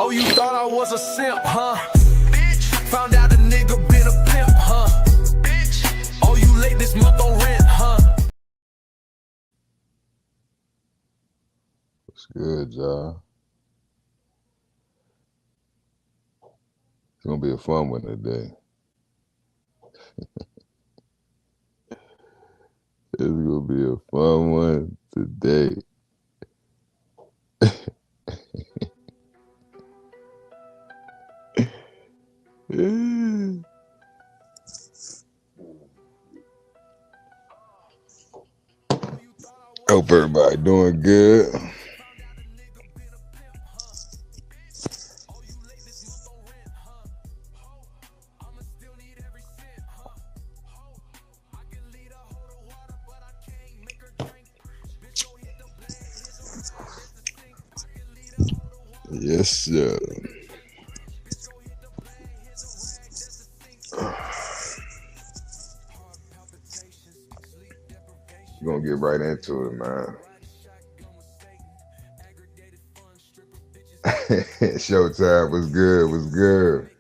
Oh, you thought I was a simp, huh? Bitch. Found out a nigga been a pimp, huh? Bitch. Oh, you late this month on rent, huh? What's good, y'all? It's gonna be a fun one today. It's gonna be a fun one today. Hope everybody doing good. Yes, sir. We're gonna get right into it, man. Showtime was good, was good.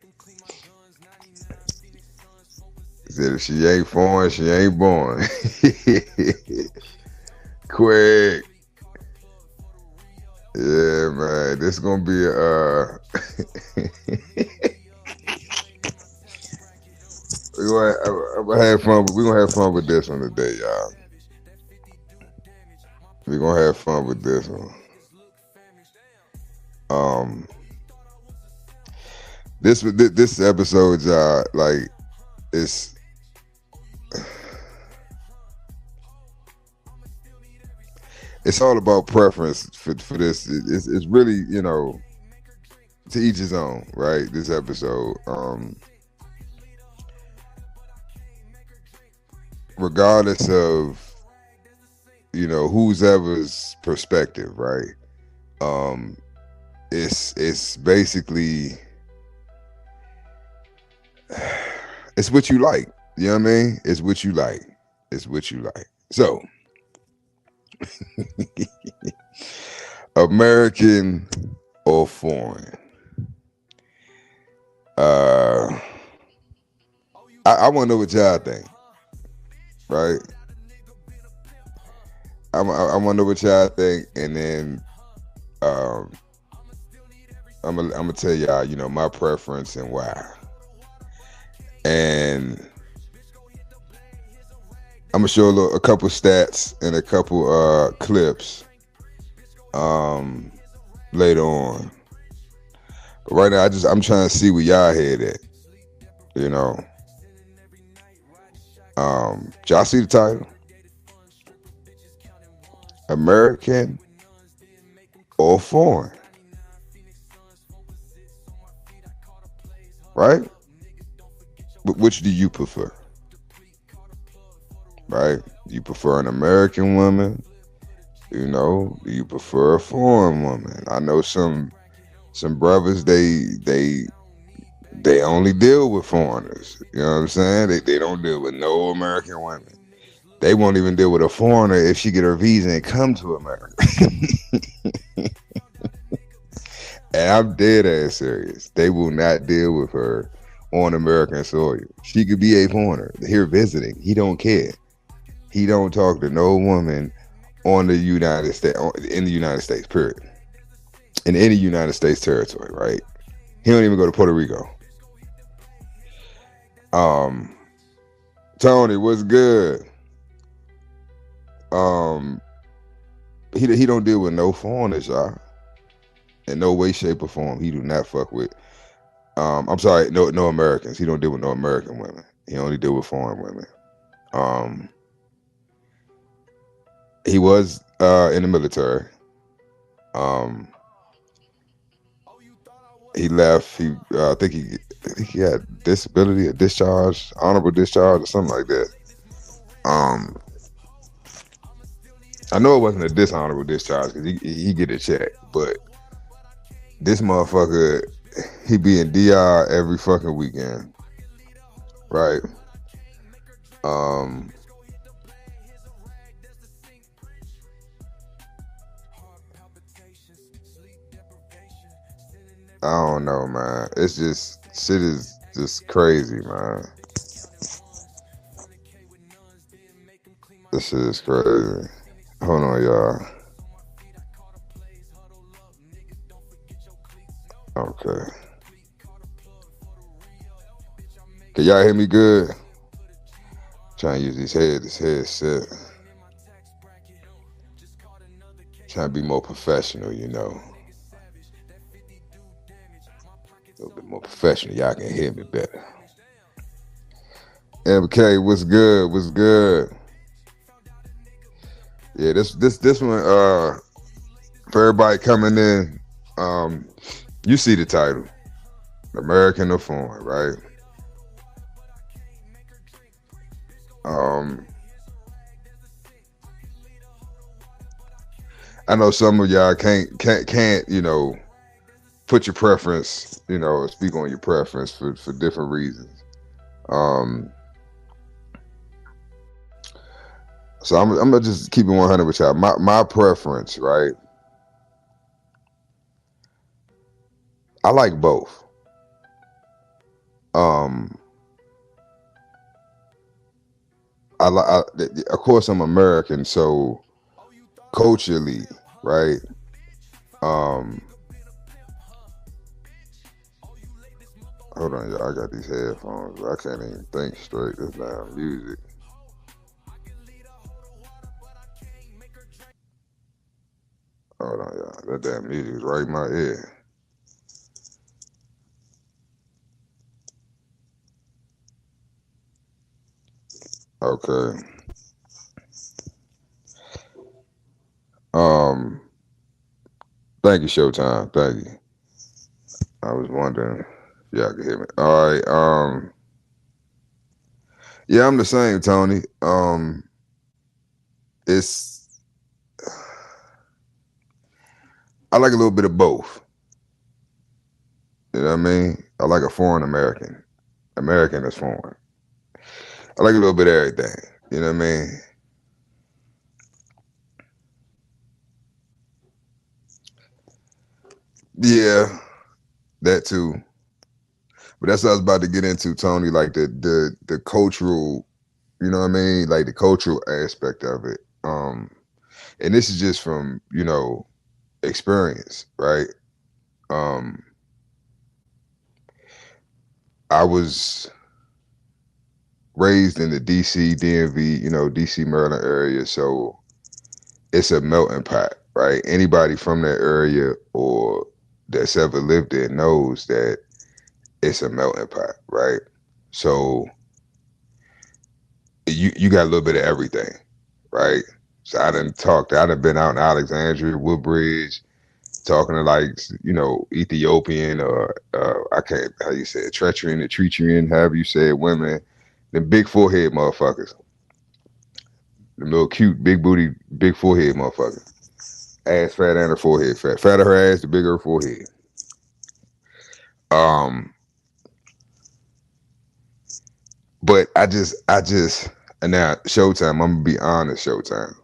Said if she ain't foreign, she ain't born. Quick. Yeah, man. This gonna be we're gonna have fun. We're gonna have fun with this one today, y'all. We're gonna have fun with this one. This episode, y'all, like it's all about preference for this. It's really, you know, to each his own, right? This episode, regardless of, you know, who's ever's perspective, right? It's basically it's what you like. You know what I mean? It's what you like. It's what you like. So, American or foreign? I want to know what y'all think, right? I want to know what y'all think, and then I'm gonna tell y'all, you know, my preference and why. And I'm gonna show a couple stats and a couple clips later on. But right now, I'm trying to see where y'all head at. You know, y'all see the title? American or foreign? Right? But which do you prefer? Right? You prefer an American woman? You know, do you prefer a foreign woman? I know some brothers they only deal with foreigners. You know what I'm saying? They don't deal with no American women. They won't even deal with a foreigner if she get her visa and come to America. And I'm dead ass serious. They will not deal with her on American soil. She could be a foreigner here visiting. He don't care. He don't talk to no woman on the United States, in the United States, period. In any United States territory, right? He don't even go to Puerto Rico. Tony, what's good? He don't deal with no foreigners, y'all. In no way, shape, or form. He do not fuck with. I'm sorry, no Americans. He don't deal with no American women. He only deal with foreign women. He was in the military. He left. I think he had disability, a discharge, honorable discharge, or something like that. I know it wasn't a dishonorable discharge because he get a check, but this motherfucker, he be in DR every fucking weekend, right? I don't know, man. It's just shit is just crazy, man. This shit is crazy. Hold on, y'all. Okay. Can y'all hear me good? Trying to use this headset. Trying to be more professional, you know. A little bit more professional. Y'all can hear me better. MK, what's good? What's good? Yeah, this one, for everybody coming in, you see the title. American or foreign, right? I know some of y'all can't, you know, put your preference, you know, speak on your preference for different reasons. So I'm gonna just keep it 100 with y'all. My preference, right? I like both. Um, of course, I'm American, so culturally, right? Um, hold on, y'all. I got these headphones. I can't even think straight. This damn music. Hold on, y'all. That damn music is right in my ear. Okay. Um, Thank you, Showtime. Thank you. I was wondering if y'all could hear me. All right. Yeah, I'm the same, Tony. It's I like a little bit of both. You know what I mean? I like a foreign American. American is foreign. I like a little bit of everything. You know what I mean? Yeah, that too. But that's what I was about to get into, Tony. Like the cultural, you know what I mean? Like the cultural aspect of it. And this is just from, you know, experience, right? Um, I was raised in the DC, DMV, you know, DC, Maryland area. So it's a melting pot, right? Anybody from that area or that's ever lived there knows that it's a melting pot, right? So you got a little bit of everything, right? So I done been out in Alexandria, Woodbridge, talking to like, you know, Ethiopian or I can't how you say it, Tretrian or Tretrian, however you say it, women, the big forehead motherfuckers, the little cute big booty, big forehead motherfucker, ass fat and her forehead fat, fatter her ass, the bigger her forehead. Um, but and now Showtime. I'm gonna be honest, Showtime.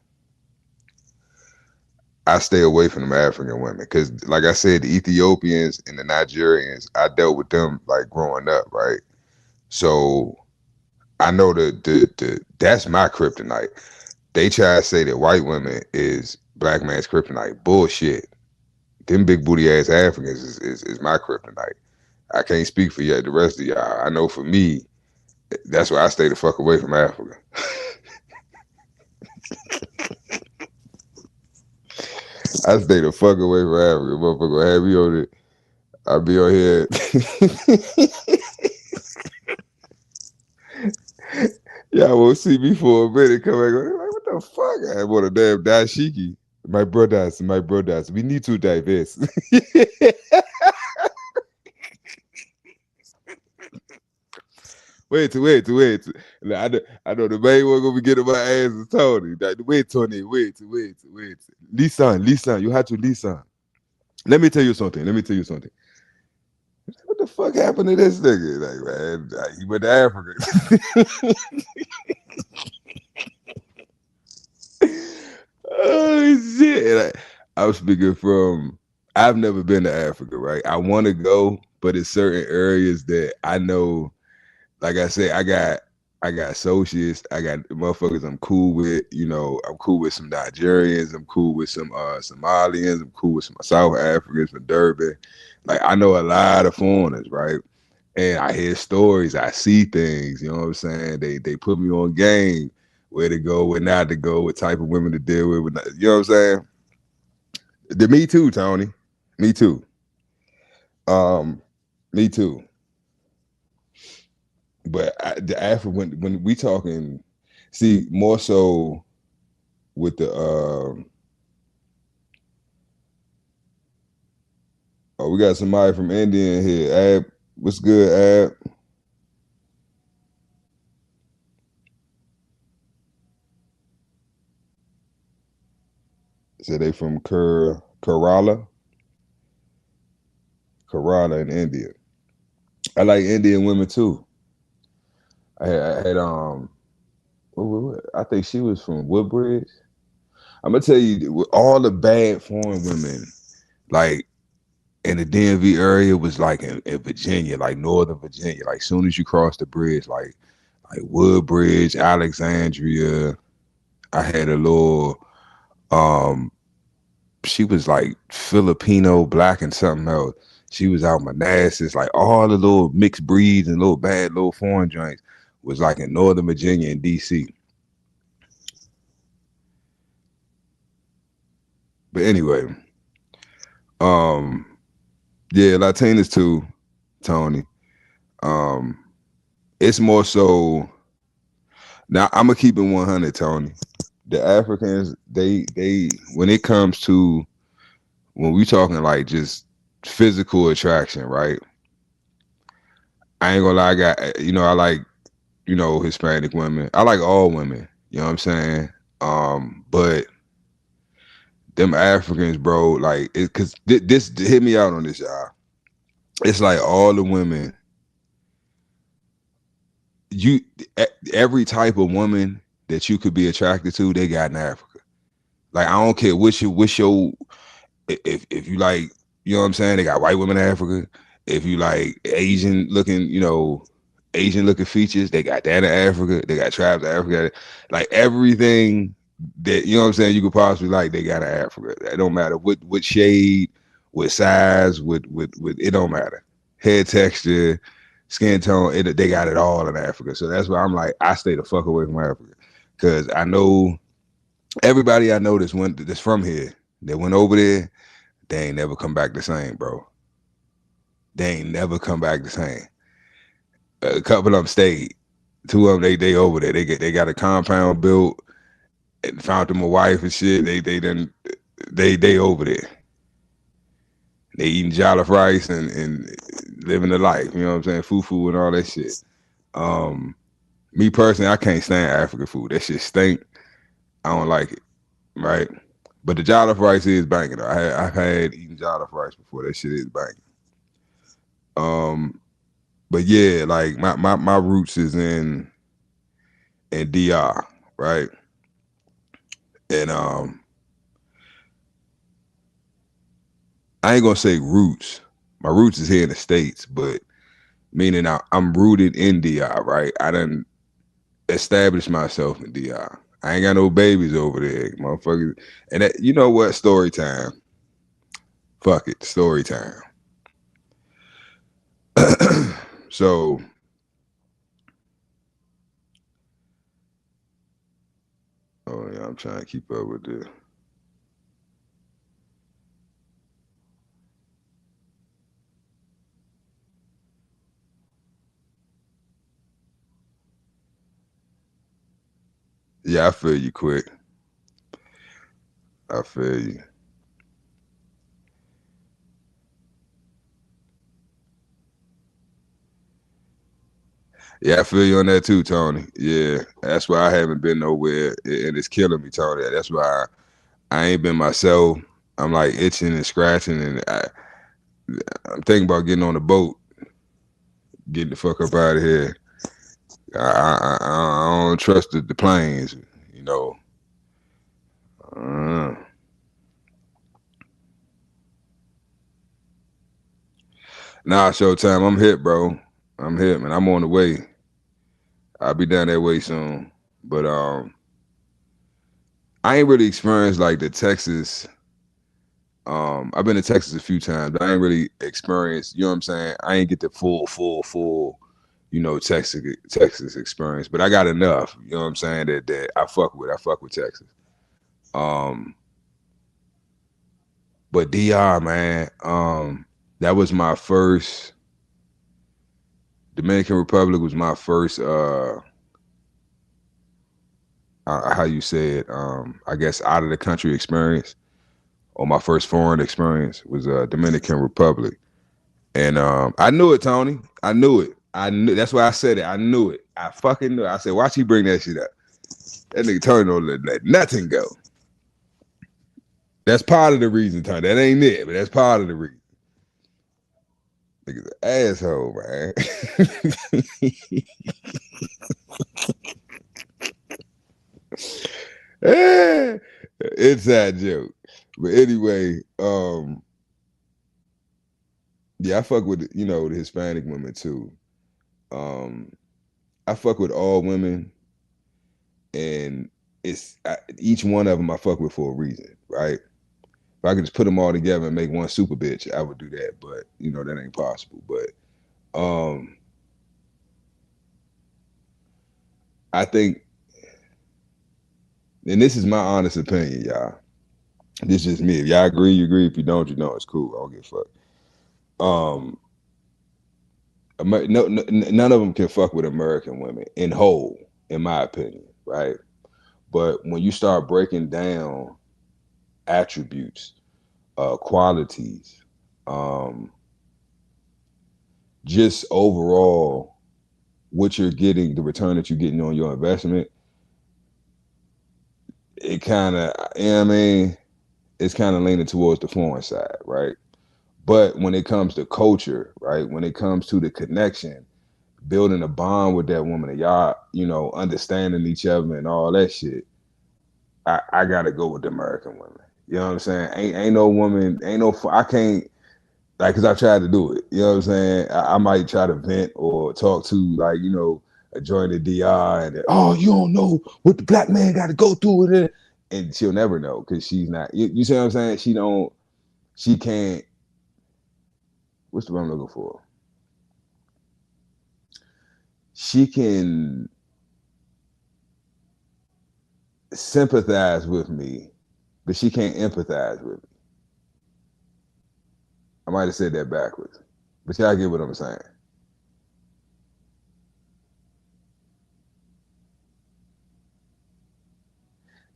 I stay away from them African women because, like I said, the Ethiopians and the Nigerians, I dealt with them like growing up, right? So I know the that's my kryptonite. They try to say that white women is black man's kryptonite. Bullshit. Them big booty ass Africans is my kryptonite. I can't speak for yet the rest of y'all. I know for me, that's why I stay the fuck away from Africa. I stay the fuck away from Africa. Motherfucker have me on it. I'll be on here. Y'all won't see me for a minute. Come back, like, what the fuck? I want a damn dashiki. My brothers, we need to divest. wait. I know the main one gonna be getting my ass is Tony. Like, wait, Tony, wait. Listen, you had to listen. Let me tell you something. What the fuck happened to this nigga? Like, man, he went to Africa. Oh shit! I was speaking from. I've never been to Africa, right? I want to go, but it's certain areas that I know. Like I said, I got associates, I got motherfuckers I'm cool with. You know, I'm cool with some Nigerians, I'm cool with some Somalians, I'm cool with some South Africans from Durban. Like I know a lot of foreigners, right? And I hear stories, I see things, you know what I'm saying? They put me on game, where to go, where not to go, what type of women to deal with, you know what I'm saying? Me too, Tony. Me too. Um, Me too. But the Africa when we talking, see more so with the oh, we got somebody from India in here. Ab, what's good, Ab? So they from Kerala in India. I like Indian women too. I had I think she was from Woodbridge. I'm gonna tell you, with all the bad foreign women, like in the DMV area, was like in Virginia, like Northern Virginia. Like soon as you cross the bridge, like Woodbridge, Alexandria. I had a little um she was like Filipino, black, and something else. She was out Manassas, like all the little mixed breeds and little bad little foreign joints was like in Northern Virginia and DC. But anyway, um, yeah, Latinas too, Tony. Um, it's more so now I'm gonna keep it 100, Tony. The Africans, they when it comes to when we talking like just physical attraction, right? I ain't gonna lie, I got I like Hispanic women. I like all women. You know what I'm saying? But them Africans, bro, like it, cause this hit me out on this, y'all. It's like all the women, you every type of woman that you could be attracted to, they got in Africa. Like I don't care which your if you like, you know what I'm saying? They got white women in Africa. If you like Asian looking, Asian looking features, they got that in Africa. They got tribes in Africa. Like everything that you know what I'm saying you could possibly like, they got in Africa. It don't matter what shade, what size, with it don't matter. Head texture, skin tone, they got it all in Africa. So that's why I'm like, I stay the fuck away from Africa. Cause I know everybody I know that's from here, that went over there, they ain't never come back the same, bro. They ain't never come back the same. A couple of them stayed. Two of them, they over there. They got a compound built and found them a wife and shit. They over there. They eating jollof rice and living the life. You know what I'm saying? Fufu and all that shit. Um, Me personally, I can't stand African food. That shit stink. I don't like it. Right. But the jollof rice is banging. I've had eaten jollof rice before. That shit is banging. Um, but yeah, like my roots is in DR, right? And I ain't gonna say roots. My roots is here in the States, but meaning I'm rooted in DR, right? I done established myself in DR. I ain't got no babies over there, motherfuckers. And that, you know what? Story time. Fuck it, story time. So oh yeah, I'm trying to keep up with this. Yeah, I feel you quick. I feel you. Yeah, I feel you on that too, Tony. Yeah, that's why I haven't been nowhere, and it's killing me, Tony. That's why I ain't been myself. I'm like itching and scratching, and I'm thinking about getting on the boat, getting the fuck up out of here. I don't trust the planes, you know. Uh, Nah, Showtime. I'm hit, bro. I'm hit, man. I'm on the way. I'll be down that way soon. But I ain't really experienced like the Texas. I've been to Texas a few times, but I ain't really experienced, you know what I'm saying? I ain't get the full, Texas experience. But I got enough, you know what I'm saying, that I fuck with. I fuck with Texas. Um, but DR, man, that was my first. Dominican Republic was my first. How you say it? I guess out of the country experience, or my first foreign experience was Dominican Republic, and I knew it, Tony. I knew it. I knew. That's why I said it. I knew it. I fucking knew it. I said, watch he bring that shit up. That nigga Tony don't let nothing go. That's part of the reason, Tony. That ain't it, but that's part of the reason. Nigga's an asshole, man. Inside joke. But anyway, yeah, I fuck with the Hispanic women too. Um, I fuck with all women, and each one of them I fuck with for a reason, right? If I could just put them all together and make one super bitch, I would do that. But that ain't possible. But I think, and this is my honest opinion, y'all. This is just me. If y'all agree, you agree. If you don't, you know it's cool. I don't give a fuck. None of them can fuck with American women in whole, in my opinion, right? But when you start breaking down attributes, qualities, just overall what you're getting, the return that you're getting on your investment, it kind of, I mean, it's kind of leaning towards the foreign side, right? But when it comes to culture, right? When it comes to the connection, building a bond with that woman, and y'all, understanding each other and all that shit, I gotta go with the American women. You know what I'm saying? Ain't no woman, I can't, like, cause I've tried to do it. You know what I'm saying? I might try to vent or talk to, like, a joint of DR, and oh, you don't know what the black man got to go through with it, and she'll never know because she's not. You see what I'm saying? She can't. What's the word I'm looking for? She can sympathize with me, but she can't empathize with me. I might have said that backwards, but y'all get what I'm saying.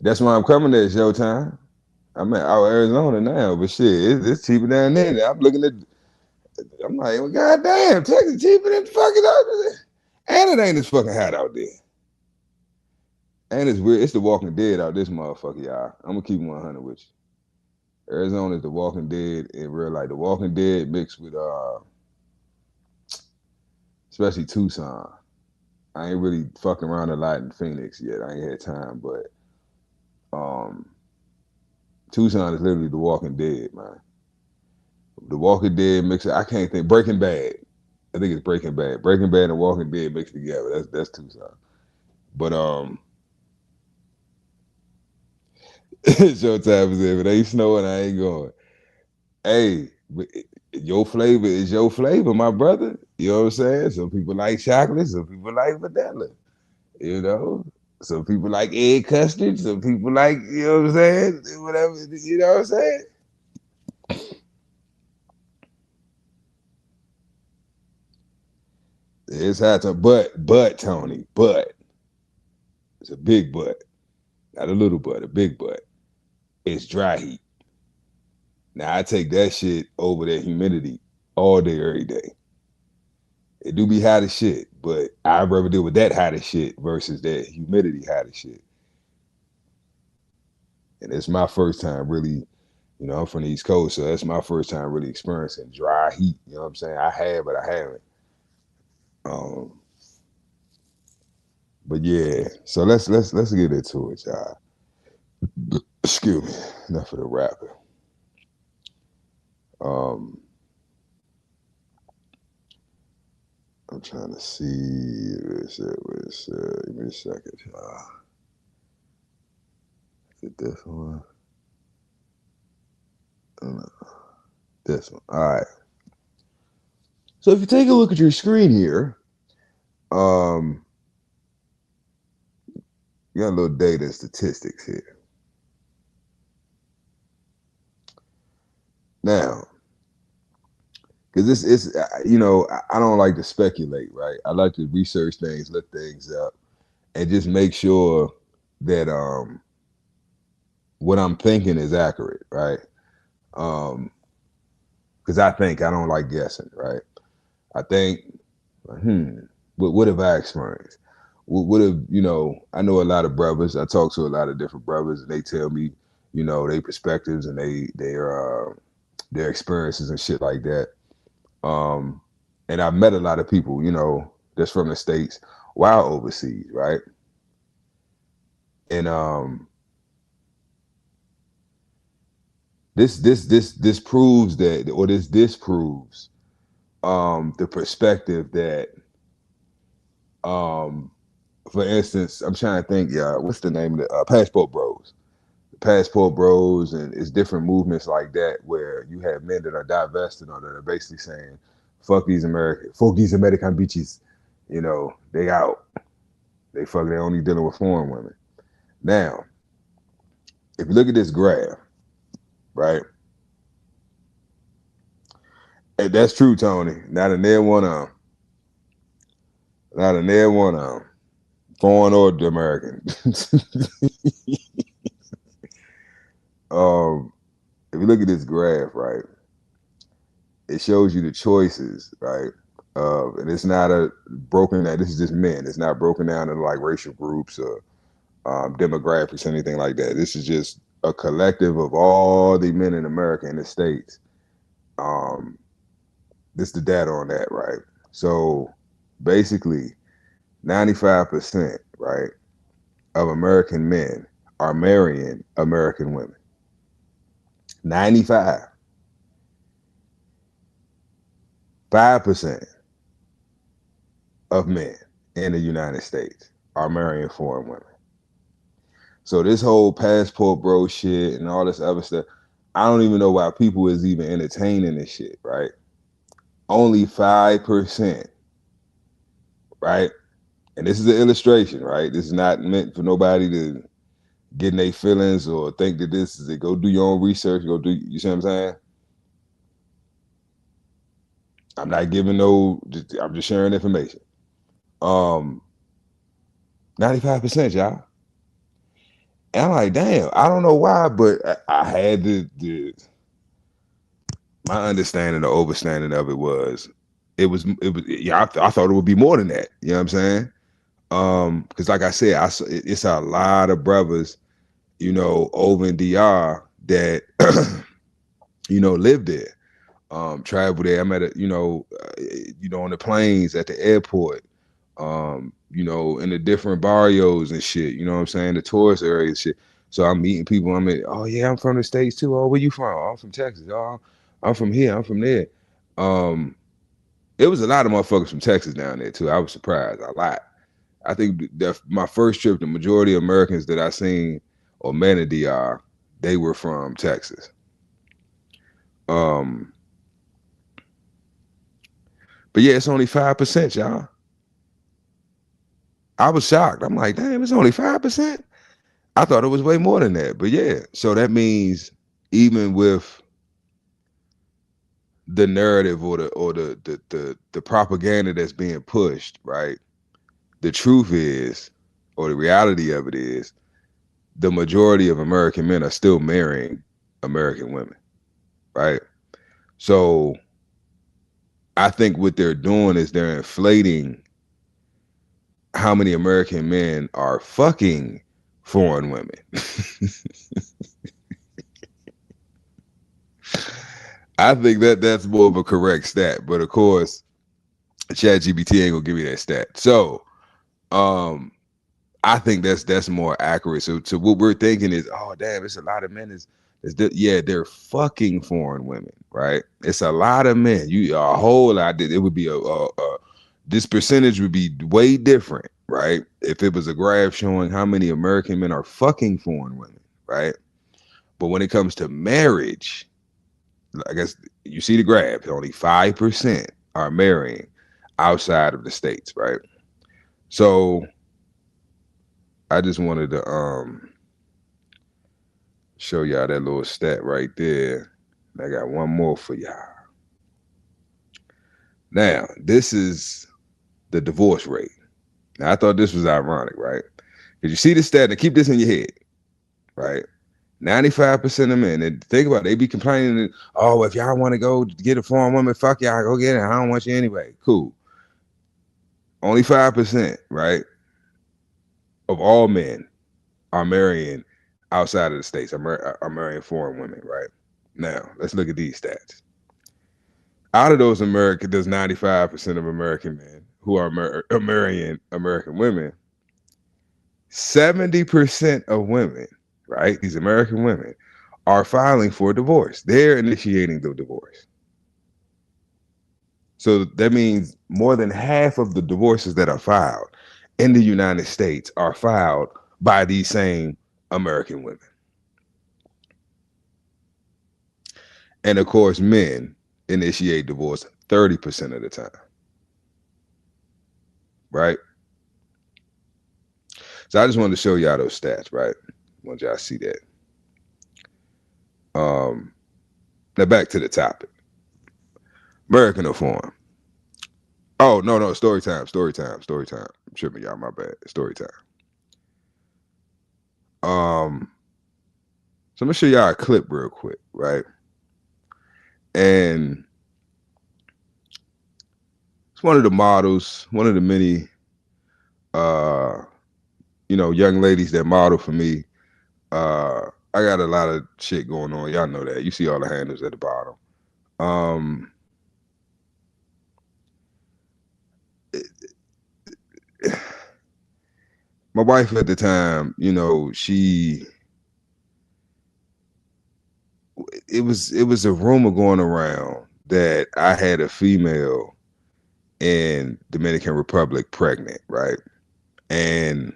That's why I'm coming at Showtime. I'm at Arizona now, but shit, it's cheaper down there. I'm like, well, goddamn, Texas cheaper than fucking out there. And it ain't as fucking hot out there. And it's weird. It's the Walking Dead out this motherfucker, y'all. I'm gonna keep 100 with you. Arizona is the Walking Dead in real life. The Walking Dead mixed with especially Tucson. I ain't really fucking around a lot in Phoenix yet. I ain't had time, but Tucson is literally the Walking Dead, man. The Walking Dead mixed. I can't think. Breaking Bad. I think it's Breaking Bad. Breaking Bad and Walking Dead mixed together. That's Tucson. But Showtime is if it ain't snowing, I ain't going. Hey, your flavor is your flavor, my brother. You know what I'm saying? Some people like chocolate, some people like vanilla. You know, some people like egg custard, some people like, what I'm saying? Whatever, you know what I'm saying? It's hot to, but Tony, but it's a big but, not a little but, a big but. It's dry heat. Now I take that shit over that humidity all day, every day. It do be hot as shit, but I'd rather deal with that hot as shit versus that humidity hot as shit. And it's my first time really, I'm from the East Coast, so that's my first time really experiencing dry heat. You know what I'm saying? I have, but I haven't. Um, but yeah, so let's get into it, y'all. Excuse me, enough for the rapping. Um, I'm trying to see what it said. Give me a second. Is it this one? No, this one. All right. So if you take a look at your screen here, you got a little data and statistics here. Now, because this is, I don't like to speculate, right? I like to research things, look things up, and just make sure that what I'm thinking is accurate, right? Because I don't like guessing, right? I think, what have I experienced? What have, I know a lot of brothers. I talk to a lot of different brothers, and they tell me, their perspectives and their experiences and shit like that. And I've met a lot of people, that's from the States while overseas, right? And this proves that, or this disproves the perspective that, for instance, I'm trying to think, what's the name of the Passport Bros? The Passport Bros, and it's different movements like that where you have men that are divested or that are basically saying, fuck these American bitches, they out. They only dealing with foreign women. Now, if you look at this graph, right? And that's true, Tony. Not a near one foreign or American. If you look at this graph, right, it shows you the choices, right? And it's not broken down. This is just men. It's not broken down into like racial groups or demographics, anything like that. This is just a collective of all the men in America and the States. This is the data on that, right? So basically, 95%, right, of American men are marrying American women. 95. 5% of men in the United States are marrying foreign women. So this whole passport bro shit and all this other stuff, I don't even know why people is even entertaining this shit, right? Only 5%, right? And this is an illustration, right? This is not meant for nobody to get in their feelings or think that this is it. Go do your own research. You see what I'm saying? I'm not giving I'm just sharing information. 95%, y'all. And I'm like, damn, I don't know why, but I had my understanding, the overstanding of it was, I thought it would be more than that. You know what I'm saying? Because like I said, it's a lot of brothers, over in DR that, live there, travel there. I'm at on the planes, at the airport, in the different barrios and shit, you know what I'm saying? The tourist areas shit. So I'm meeting people. Oh yeah, I'm from the States too. Oh, where you from? Oh, I'm from Texas. Oh, I'm from here. I'm from there. It was a lot of motherfuckers from Texas down there too. I was surprised a lot. I think that my first trip, the majority of Americans that I seen or met in DR, they were from Texas. But yeah, it's only 5%, y'all. I was shocked. I'm like, damn, it's only 5%. I thought it was way more than that. But yeah, so that means even with the narrative or the propaganda that's being pushed, right? The truth is, or the reality of it is, the majority of American men are still marrying American women, right? So I think what they're doing is they're inflating how many American men are fucking foreign women. I think that's more of a correct stat, but of course, ChatGPT ain't gonna give me that stat. So, I think that's more accurate. So what we're thinking is, oh damn, it's a lot of men. Yeah, they're fucking foreign women, right? It's a lot of men. A whole lot. It would be this percentage would be way different, right? If it was a graph showing how many American men are fucking foreign women, right? But when it comes to marriage, I guess you see the graph, only 5% are marrying outside of the states, right? So I just wanted to show y'all that little stat right there. I got one more for y'all. Now, this is the divorce rate. Now, I thought this was ironic, right? Because you see the stat, and keep this in your head, right? 95% of men, and think about it, they be complaining, oh, if y'all want to go get a foreign woman, fuck y'all, go get it. I don't want you anyway. Cool. Only 5%, right, of all men are marrying outside of the states, are marrying foreign women, right? Now, let's look at these stats. Out of those 95% of American men who are marrying American women, 70% of women, right, these American women, are filing for divorce. They're initiating the divorce. So that means more than half of the divorces that are filed in the United States are filed by these same American women. And of course, men initiate divorce 30% of the time. Right? So I just wanted to show y'all those stats, right? I want y'all to see that. Now back to the topic. American or foreign? Oh, no, story time. I'm tripping, y'all, my bad. Story time. So I'm gonna show y'all a clip real quick, right? And it's one of the models, one of the many young ladies that model for me. I got a lot of shit going on. Y'all know that. You see all the handles at the bottom. My wife at the time, it was a rumor going around that I had a female in Dominican Republic pregnant, right? And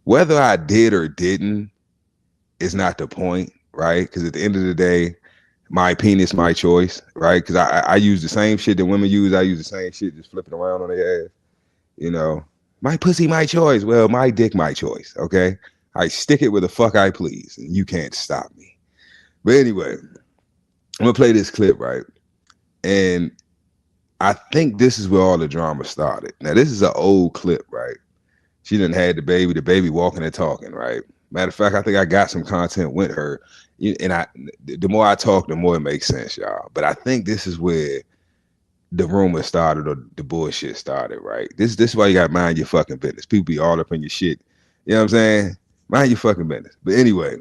whether I did or didn't is not the point, right? Because at the end of the day, my penis, my choice, right? Because I use the same shit that women use. I use the same shit, just flipping around on their ass, My pussy, my choice. Well, my dick, my choice, okay? I stick it where the fuck I please, and you can't stop me. But anyway, I'm gonna play this clip, right? And I think this is where all the drama started. Now, this is an old clip, right? She done had the baby walking and talking, right? Matter of fact, I think I got some content with her. And the more I talk, the more it makes sense, y'all. But I think this is where the rumor started or the bullshit started, right? This is why you gotta mind your fucking business. People be all up in your shit. You know what I'm saying? Mind your fucking business. But anyway,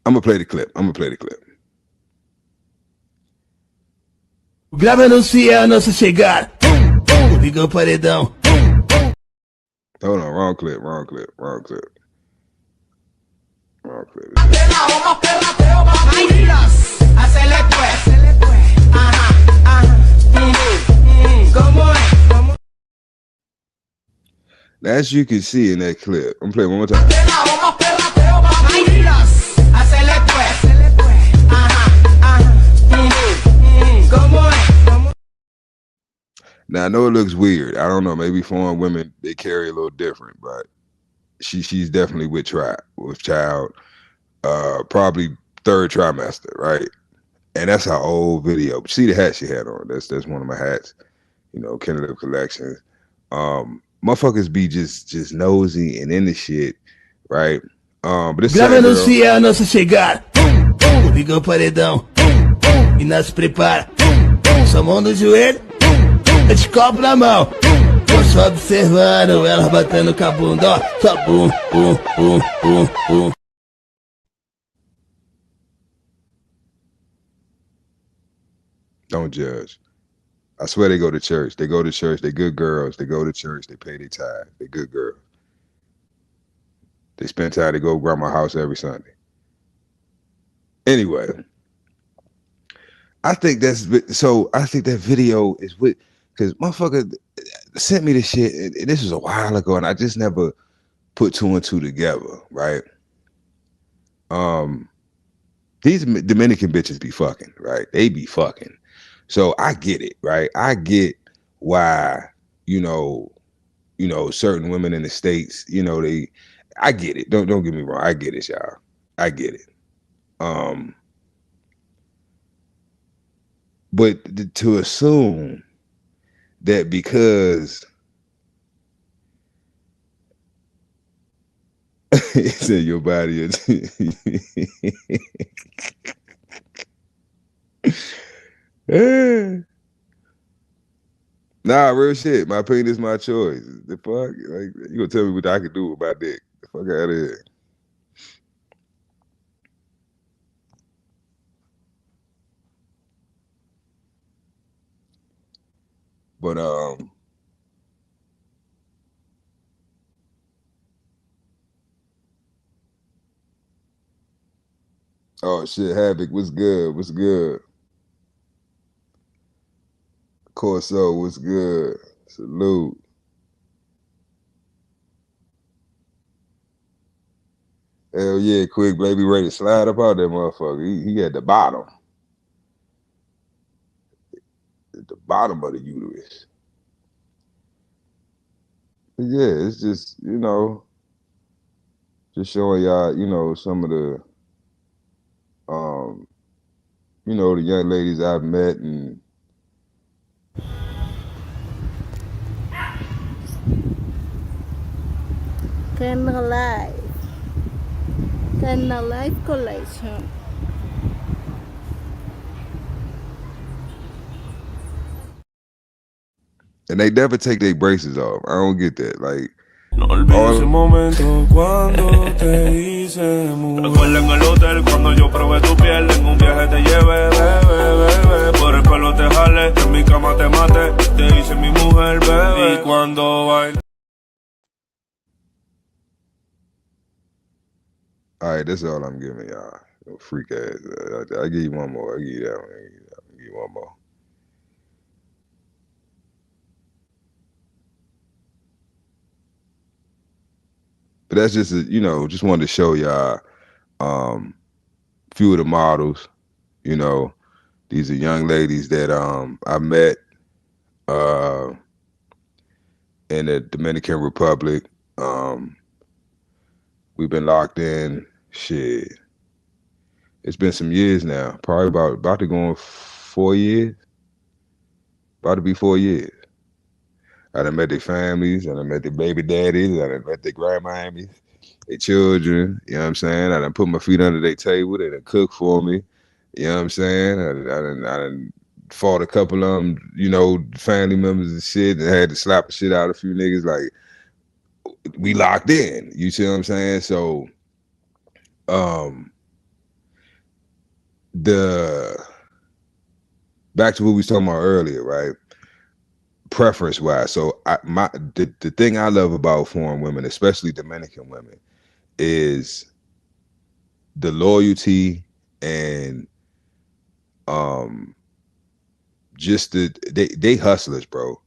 I'm gonna play the clip. Grave anuncia a nossa chegada. Ligou o paredão. Hold on, wrong clip. As you can see in that clip, I'm playing one more time. Now I know it looks weird. I don't know. Maybe foreign women, they carry a little different, but she's definitely with child, probably third trimester, right? And that's her old video. But see the hat she had on. That's one of my hats. Kennedy collections. Motherfuckers be just nosy and in the shit, right? But this Grave anuncia a nossa chegada. Ligou o paredão. E nós se prepara. Sua mão no joelho. De copo na mão. Tô só observando elas batendo com a bunda, ó. Só bum, bum, bum, bum, bum. Don't judge. I swear they go to church. They go to church. They good girls. They go to church. They pay their tithe. They good girls. They spend time to go to grandma's house every Sunday. Anyway, I think that video is with. Cause motherfucker sent me this shit, and this was a while ago, and I just never put two and two together, right? These Dominican bitches be fucking, right? They be fucking. So I get it, right? I get why, you know, certain women in the States, I get it. Don't get me wrong. I get it, y'all. I get it. But to assume that because it's in your body, nah, real shit. My penis, my choice. The fuck, like you gonna tell me what I can do with my dick? The fuck out of here. But oh shit, Havoc, what's good? What's good? Corso, what's good? Salute. Hell yeah, quick baby ready to slide up out that motherfucker. He at the bottom. At the bottom of the uterus. But yeah, it's just, just showing y'all, some of the um, the young ladies I've met and Kernel Life. Kernel Life Collection. they never take their braces off. I don't get that. Like No olvido ese momento cuando te hice mujer. Recuerda en el hotel cuando yo probé tu piel. En un viaje te llevé, bebé, bebé. Por el pelo te jale, en mi cama te mate. Te hice mi mujer, bebé. Y cuando baile. all right, that's all I'm giving y'all. Freak ass. I give you one more. I give you that one. I give you one more. But that's just just wanted to show y'all few of the models. These are young ladies that I met in the Dominican Republic. We've been locked in. Shit, it's been some years now. Probably about to go on 4 years. About to be 4 years. I done met their families. I done met their baby daddies. I done met their grandmammies, their children. You know what I'm saying? I done put my feet under their table. They done cook for me. You know what I'm saying? I done fought a couple of them, family members and shit, and had to slap the shit out of a few niggas. Like, we locked in. You see what I'm saying? So, the back to what we was talking about earlier, right? Preference wise. So the thing I love about foreign women, especially Dominican women, is the loyalty and just they hustlers, bro.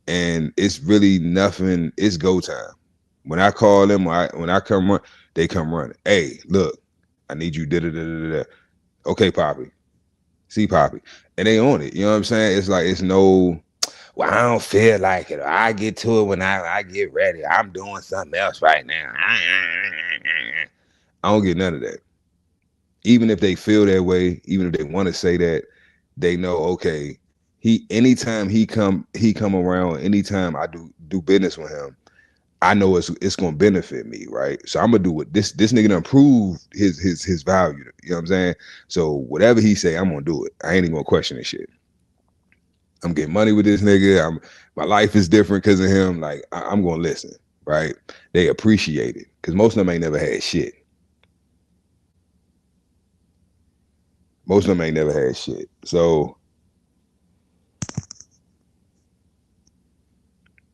And it's really nothing. It's go time. When I call them, when I come run, they come running. Hey, look, I need you. Da da da da da. Okay, Poppy. See Poppy, and they own it. You know what I'm saying? It's like it's no. Well, I don't feel like it. I get to it when I get ready. I'm doing something else right now. I don't get none of that. Even if they feel that way, even if they want to say that, they know, okay, anytime he come around, anytime I do business with him, I know it's gonna benefit me, right? So I'm gonna do what this nigga done prove his value. You know what I'm saying? So whatever he say, I'm gonna do it. I ain't even gonna question this shit. I'm getting money with this nigga. My life is different because of him. Like I'm gonna listen, right? They appreciate it because most of them ain't never had shit. Most of them ain't never had shit. So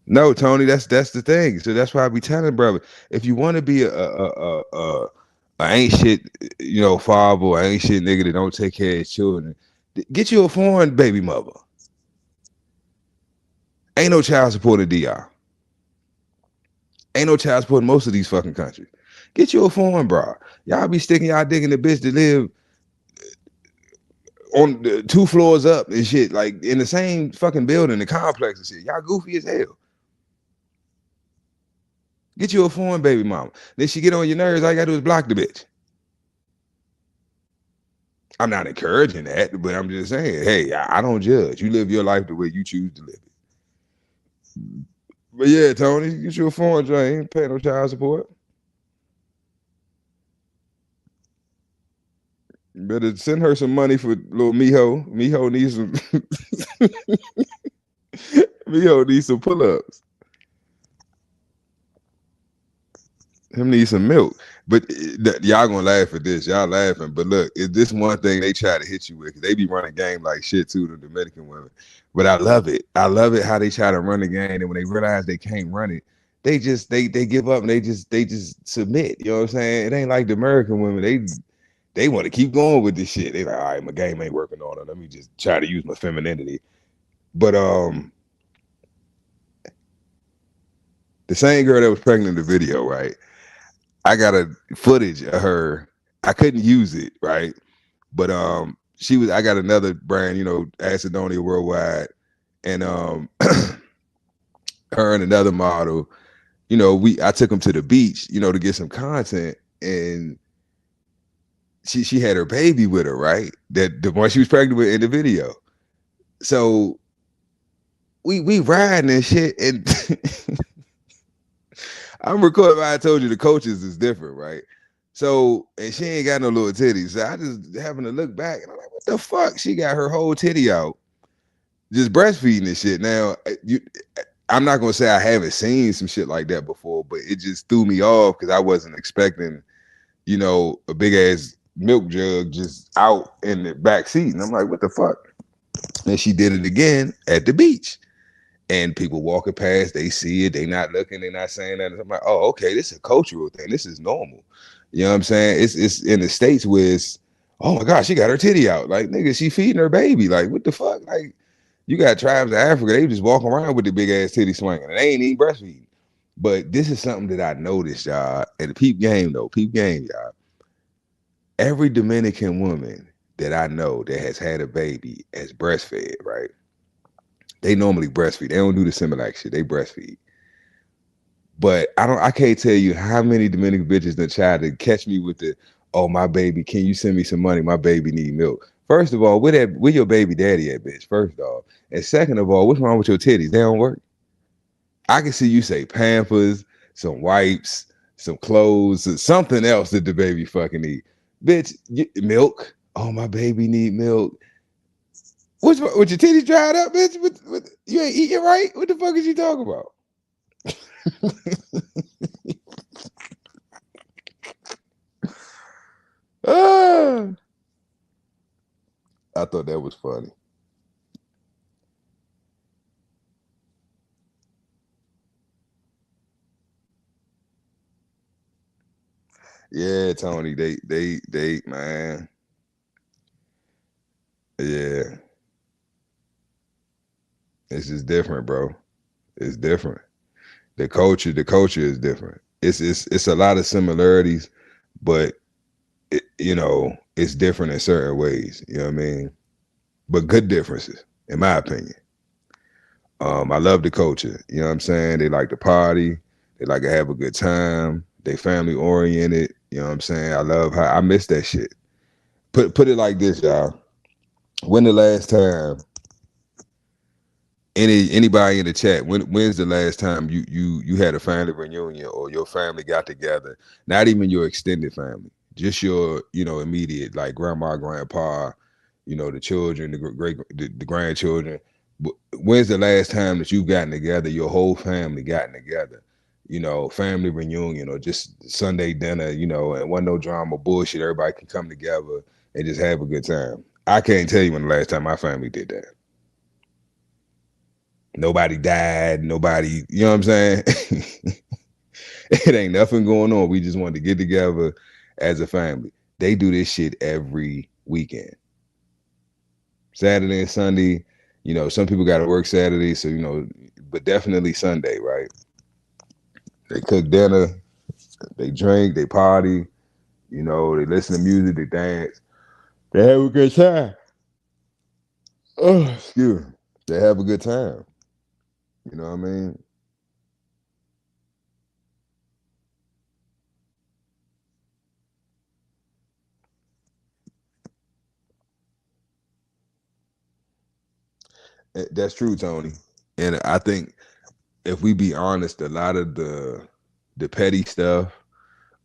no, Tony, that's the thing. So that's why I be telling brother, if you want to be a ain't shit, father, or ain't shit nigga that don't take care of his children, get you a foreign baby mother. Ain't no child support in DR. Ain't no child support in most of these fucking countries. Get you a foreign bra. Y'all be sticking y'all dick in the bitch to live on the 2 floors up and shit, like in the same fucking building, the complex and shit. Y'all goofy as hell. Get you a foreign baby mama. Then she get on your nerves, all you gotta do is block the bitch. I'm not encouraging that, but I'm just saying, hey, I don't judge. You live your life the way you choose to live it. But yeah, Tony, get you a foreign joint. Ain't paying no child support. You better send her some money for little Miho. Miho needs some Miho needs some pull-ups. Him need some milk. But y'all gonna laugh at this. Y'all laughing. But look, is this one thing they try to hit you with? They be running game like shit too, the Dominican women. But I love it. I love it how they try to run the game, and when they realize they can't run it, they just they give up and they just submit. You know what I'm saying? It ain't like the American women. They want to keep going with this shit. They like, all right, my game ain't working on it. Let me just try to use my femininity. But the same girl that was pregnant in the video, right? I got a footage of her. I couldn't use it, right? But I got another brand, you know, Acidonia Worldwide, and her and another model, you know, I took them to the beach, you know, to get some content, and she had her baby with her, right? That the one she was pregnant with in the video. So we riding and shit, and I'm recording. I told you the coaches is different, right? So, and she ain't got no little titties. So I just having to look back, and I'm like, what the fuck? She got her whole titty out, just breastfeeding and shit. Now, I'm not gonna say I haven't seen some shit like that before, but it just threw me off because I wasn't expecting, you know, a big ass milk jug just out in the back seat. And I'm like, what the fuck? And she did it again at the beach. And people walking past, they see it, they not looking, they not saying that. I'm like, oh, okay, this is a cultural thing. This is normal. You know what I'm saying? It's in the States where it's, oh my gosh, she got her titty out. Like, nigga, she feeding her baby. Like, what the fuck? Like, you got tribes in Africa, they just walking around with the big ass titty swinging, and they ain't even breastfeeding. But this is something that I noticed, y'all. And the peep game, y'all. Every Dominican woman that I know that has had a baby has breastfed, right? They normally breastfeed. They don't do the Similac shit. They breastfeed. But I can't tell you how many Dominican bitches that tried to catch me with the, oh, my baby, can you send me some money? My baby need milk. First of all, where your baby daddy at, bitch? First off. And second of all, what's wrong with your titties? They don't work. I can see you say Pampers, some wipes, some clothes, something else that the baby fucking need. Bitch, milk. Oh, my baby need milk. With your titties dried up, bitch? You ain't eating right? What the fuck is you talking about? I thought that was funny. Yeah, Tony, they, man. Yeah. It's just different, bro. It's different. The culture is different. It's a lot of similarities, but you know, it's different in certain ways. You know what I mean? But good differences, in my opinion. I love the culture. You know what I'm saying? They like to party. They like to have a good time. They family oriented. You know what I'm saying? I miss that shit. Put it like this, y'all. When the last time anybody in the chat, when's the last time you had a family reunion or your family got together? Not even your extended family, just your, you know, immediate, like grandma, grandpa, you know, the children, the grandchildren. When's the last time that you've gotten together, your whole family gotten together? You know, family reunion or just Sunday dinner, you know, and wasn't no drama, bullshit. Everybody can come together and just have a good time. I can't tell you when the last time my family did that. Nobody died. Nobody, you know what I'm saying? It ain't nothing going on. We just wanted to get together as a family. They do this shit every weekend. Saturday and Sunday, You know, some people got to work Saturday, so you know, but definitely Sunday, right? They cook dinner, they drink, they party. You know, they listen to music, they dance, they have a good time. Oh, excuse me. They have a good time. You know what I mean? That's true, Tony. And I think if we be honest, a lot of the petty stuff,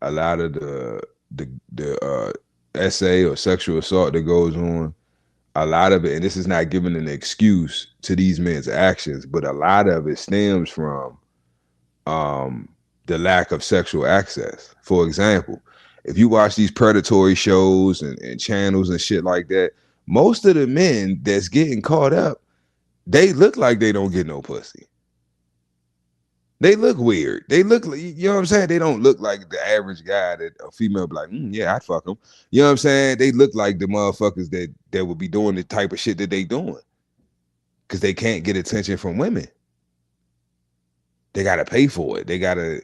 a lot of the essay or sexual assault that goes on, a lot of it, and this is not giving an excuse to these men's actions, but a lot of it stems from um the lack of sexual access. For example, if you watch these predatory shows and channels and shit like that, most of the men that's getting caught up, they look like they don't get no pussy. They look weird. They look like, you know what I'm saying? They don't look like the average guy that a female be like, yeah, I'd fuck them. You know what I'm saying? They look like the motherfuckers that would be doing the type of shit that they doing because they can't get attention from women. They got to pay for it. They got to,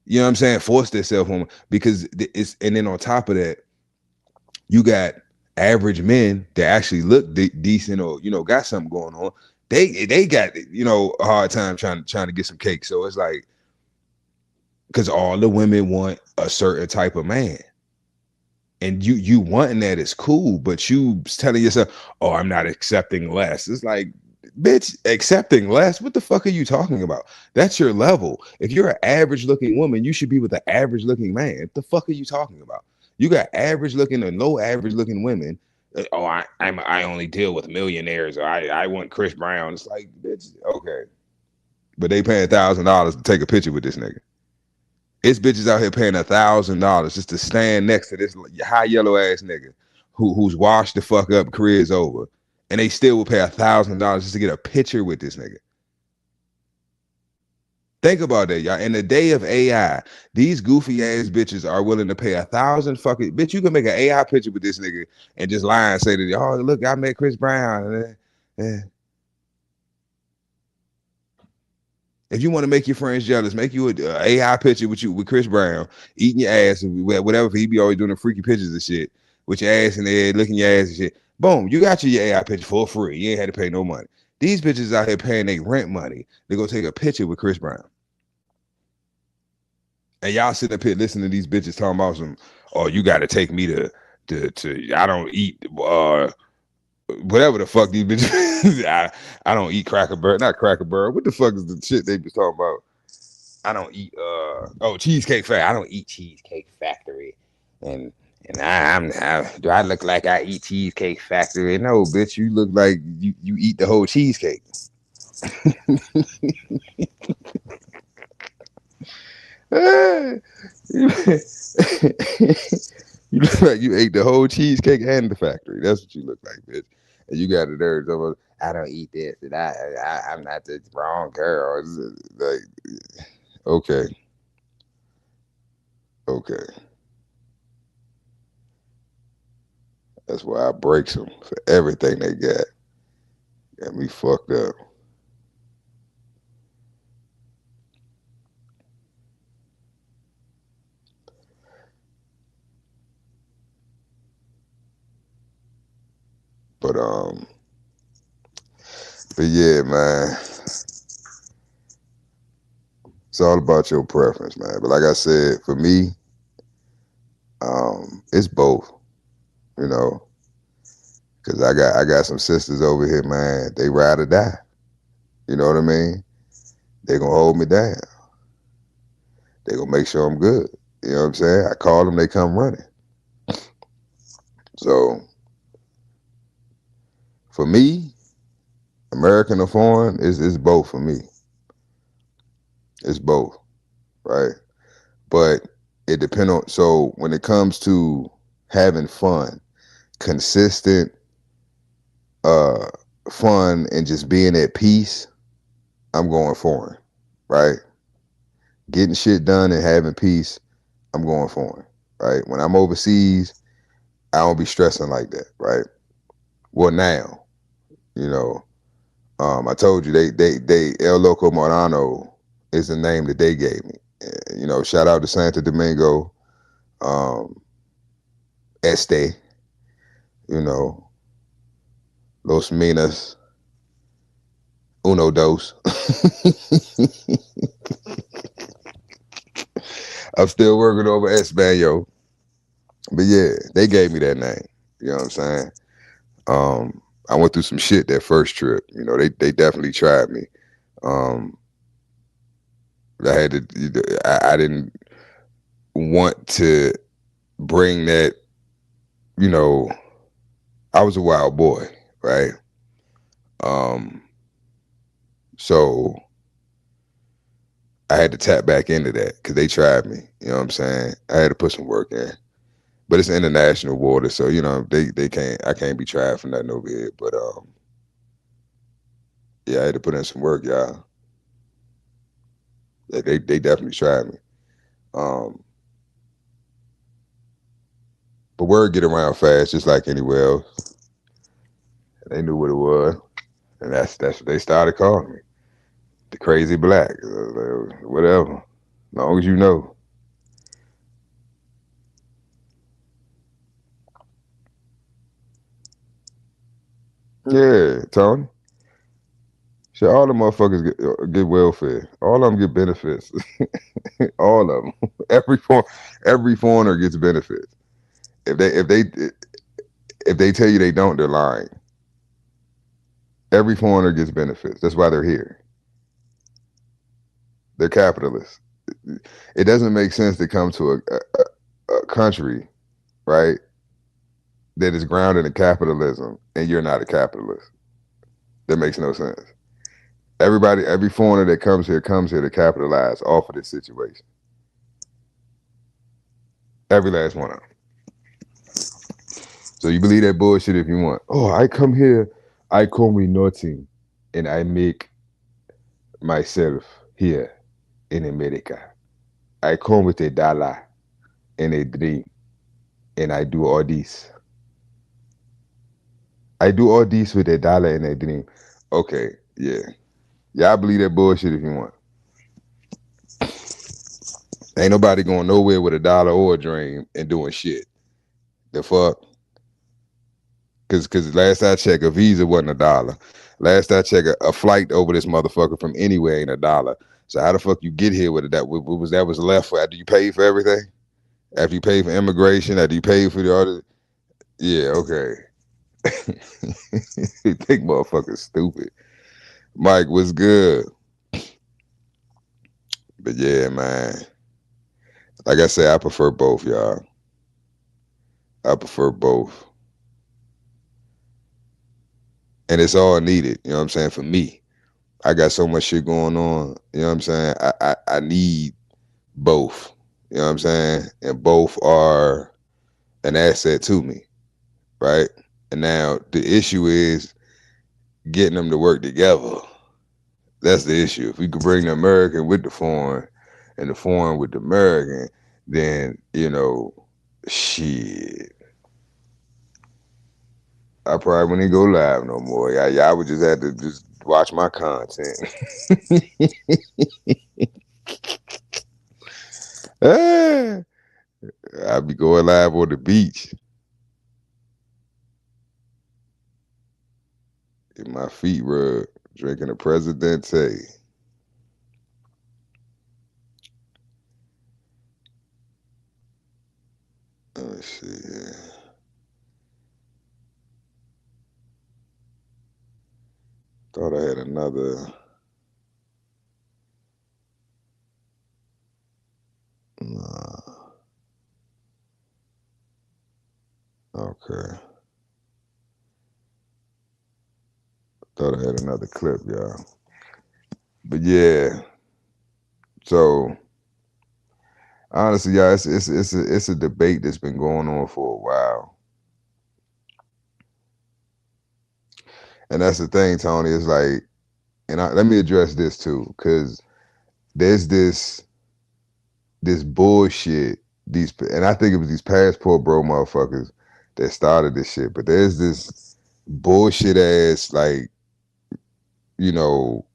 you know what I'm saying, force themselves on because it's, and then on top of that, you got average men that actually look decent or, you know, got something going on. They got, you know, a hard time trying to get some cake. So it's like, because all the women want a certain type of man. And you wanting that is cool, but you telling yourself, oh, I'm not accepting less. It's like, bitch, accepting less? What the fuck are you talking about? That's your level. If you're an average looking woman, you should be with an average looking man. What the fuck are you talking about? You got average looking or low average looking women. Oh, I only deal with millionaires, or I want Chris Brown. It's like, bitch, okay. But they paying $1,000 to take a picture with this nigga. It's bitches out here paying $1,000 just to stand next to this high yellow ass nigga who's washed the fuck up, career is over, and they still will pay $1,000 just to get a picture with this nigga. Think about that, y'all. In the day of AI, these goofy ass bitches are willing to pay 1,000 fucking bitch. You can make an AI picture with this nigga and just lie and say that, oh look, I met Chris Brown. If you want to make your friends jealous, make you an AI picture with Chris Brown eating your ass and whatever. He be always doing the freaky pictures and shit with your ass in there, licking your ass and shit. Boom, you got your AI picture for free. You ain't had to pay no money. These bitches out here paying their rent money to go take a picture with Chris Brown. And y'all sitting up here listening to these bitches talking about some, oh, you got to take me to I don't eat whatever the fuck these bitches. I don't eat Cracker Barrel, not Cracker Barrel. What the fuck is the shit they be talking about? I don't eat Cheesecake Factory. I don't eat Cheesecake Factory. And do I look like I eat Cheesecake Factory? No, bitch, you look like you eat the whole cheesecake. You look like you ate the whole cheesecake and the factory. That's what you look like, bitch. And you got the nerve of, I don't eat this, and I'm not the wrong girl. Like, okay. That's why I breaks them for everything they got. Got me fucked up. But yeah, man. It's all about your preference, man. But like I said, for me, it's both, you know. Cause I got some sisters over here, man. They ride or die. You know what I mean? They gonna hold me down. They gonna make sure I'm good. You know what I'm saying? I call them, they come running. So for me, American or foreign, is both for me. It's both, right? But it depends on, so when it comes to having fun, consistent fun and just being at peace, I'm going foreign, right? Getting shit done and having peace, I'm going foreign, right? When I'm overseas, I don't be stressing like that, right? Well, now, you know, I told you they El Loco Morano is the name that they gave me. You know, shout out to Santo Domingo, Este, you know, Los Minas, Uno Dos. I'm still working over Espanol. But yeah, they gave me that name. You know what I'm saying? I went through some shit that first trip. You know, they definitely tried me. Um, I had to. I didn't want to bring that. You know, I was a wild boy, right? Um, so I had to tap back into that because they tried me. You know what I'm saying? I had to put some work in. But it's international water, so you know they can't. I can't be tried for nothing over here. But yeah, I had to put in some work, y'all. They definitely tried me. Um, but word get around fast, just like anywhere else. They knew what it was, and that's what they started calling me, the crazy black, whatever. As long as you know. Yeah, Tony. Shit, all the motherfuckers get welfare. All of them get benefits. All of them. Every foreigner gets benefits. If they tell you they don't, they're lying. Every foreigner gets benefits. That's why they're here. They're capitalists. It doesn't make sense to come to a country, right, that is grounded in capitalism and you're not a capitalist. That makes no sense. Every foreigner that comes here to capitalize off of this situation. Every last one of them. So you believe that bullshit if you want. Oh, I come here, I come with nothing, and I make myself here in America. I come with $1 and a dream, and I do all this. I do all this with $1 and a dream. Okay, yeah. Y'all believe that bullshit if you want. Ain't nobody going nowhere with $1 or a dream and doing shit. The fuck? Cause last I checked, a visa wasn't $1. Last I checked, a flight over this motherfucker from anywhere ain't $1. So how the fuck you get here with it? What was left for? After you pay for everything? After you pay for immigration? After you pay for the other? Yeah, okay. You think motherfuckers stupid. Mike, what's good? But yeah, man. Like I said, I prefer both, y'all. I prefer both. And it's all needed, you know what I'm saying, for me. I got so much shit going on, you know what I'm saying? I need both, you know what I'm saying? And both are an asset to me, right? And now the issue is getting them to work together. That's the issue. If we could bring the American with the foreign and the foreign with the American, then, you know, shit. I probably wouldn't go live no more. Y'all would just have to just watch my content. I'll be going live on the beach. Get my feet rubbed, drinking a Presidente. Oh shit. Thought I had another. Nah. Okay. Thought I had another clip, y'all. But yeah. So honestly, y'all, it's a debate that's been going on for a while. And that's the thing, Tony, is like, let me address this too, because there's this bullshit, and I think it was these passport bro motherfuckers that started this shit, but there's this bullshit ass, like, you know,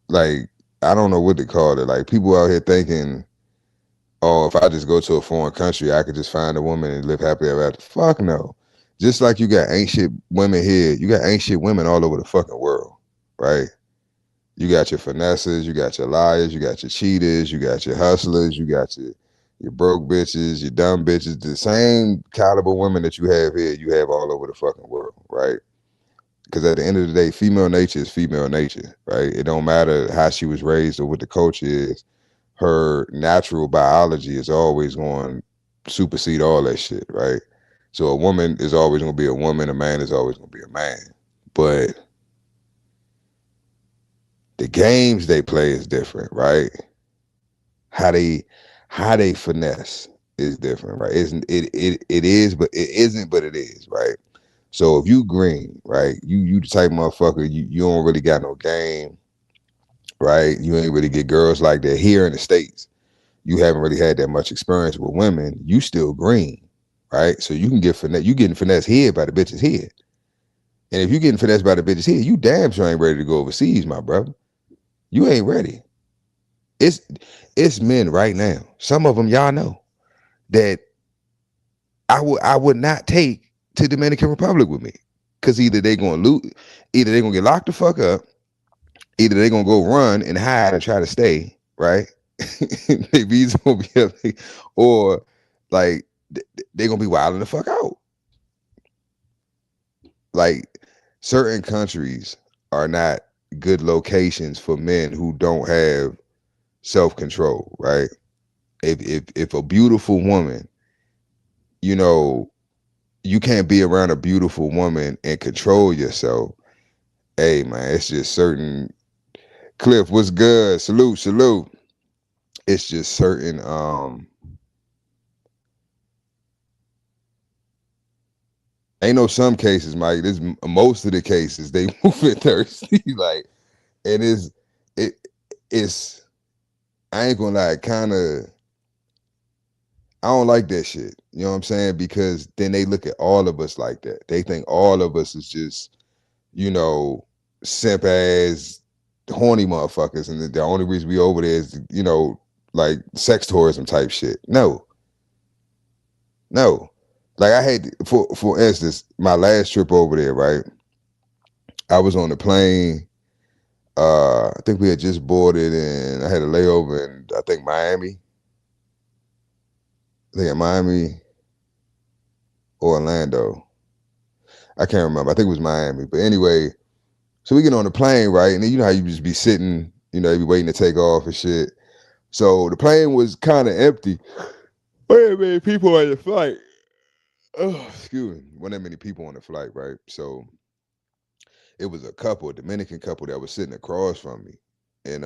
like, I don't know what to call it. Like, people out here thinking, oh, if I just go to a foreign country, I could just find a woman and live happily ever after. Fuck no. Just like you got ancient women here, you got ancient women all over the fucking world, right? You got your finesses, you got your liars, you got your cheaters, you got your hustlers, you got your broke bitches, your dumb bitches. The same caliber women that you have here, you have all over the fucking world, right? Because at the end of the day, female nature is female nature, right? It don't matter how she was raised or what the culture is. Her natural biology is always going to supersede all that shit, right? So a woman is always going to be a woman, a man is always going to be a man. But the games they play is different, right? How they finesse is different, right? It is, but it isn't, but it is, right? So if you green, right, you the type of motherfucker, you don't really got no game, right? You ain't really get girls like that here in the States. You haven't really had that much experience with women. You still green, right? So you can get finesse. You getting finessed here by the bitches here. And if you getting finessed by the bitches here, you damn sure ain't ready to go overseas, my brother. You ain't ready. It's men right now. Some of them y'all know that I would not take to Dominican Republic with me, because either they gonna loot, either they gonna get locked the fuck up, either they gonna go run and hide and try to stay, right? They visa gonna be up, or like they gonna be wilding the fuck out. Like, certain countries are not good locations for men who don't have self-control, right? If a beautiful woman, you know, you can't be around a beautiful woman and control yourself. Hey man, it's just certain. Cliff, what's good? Salute. It's just certain ain't no some cases, Mike. This most of the cases they moving thirsty. Like, and it it's I ain't gonna lie, kinda I don't like that shit. You know what I'm saying? Because then they look at all of us like that. They think all of us is just, you know, simp ass horny motherfuckers, and the only reason we over there is, you know, like sex tourism type shit. No. Like, I had, for instance, my last trip over there, right? I was on the plane. I think we had just boarded, and I had a layover in, I think, Miami. I think in Miami or Orlando. I can't remember. I think it was Miami. But anyway, so we get on the plane, right? And then you know how you just be sitting, you know, you be waiting to take off and shit. So the plane was kind of empty. Wait a minute, people on the flight. Oh, excuse me. Wasn't that many people on the flight, right? So it was a Dominican couple that was sitting across from me. And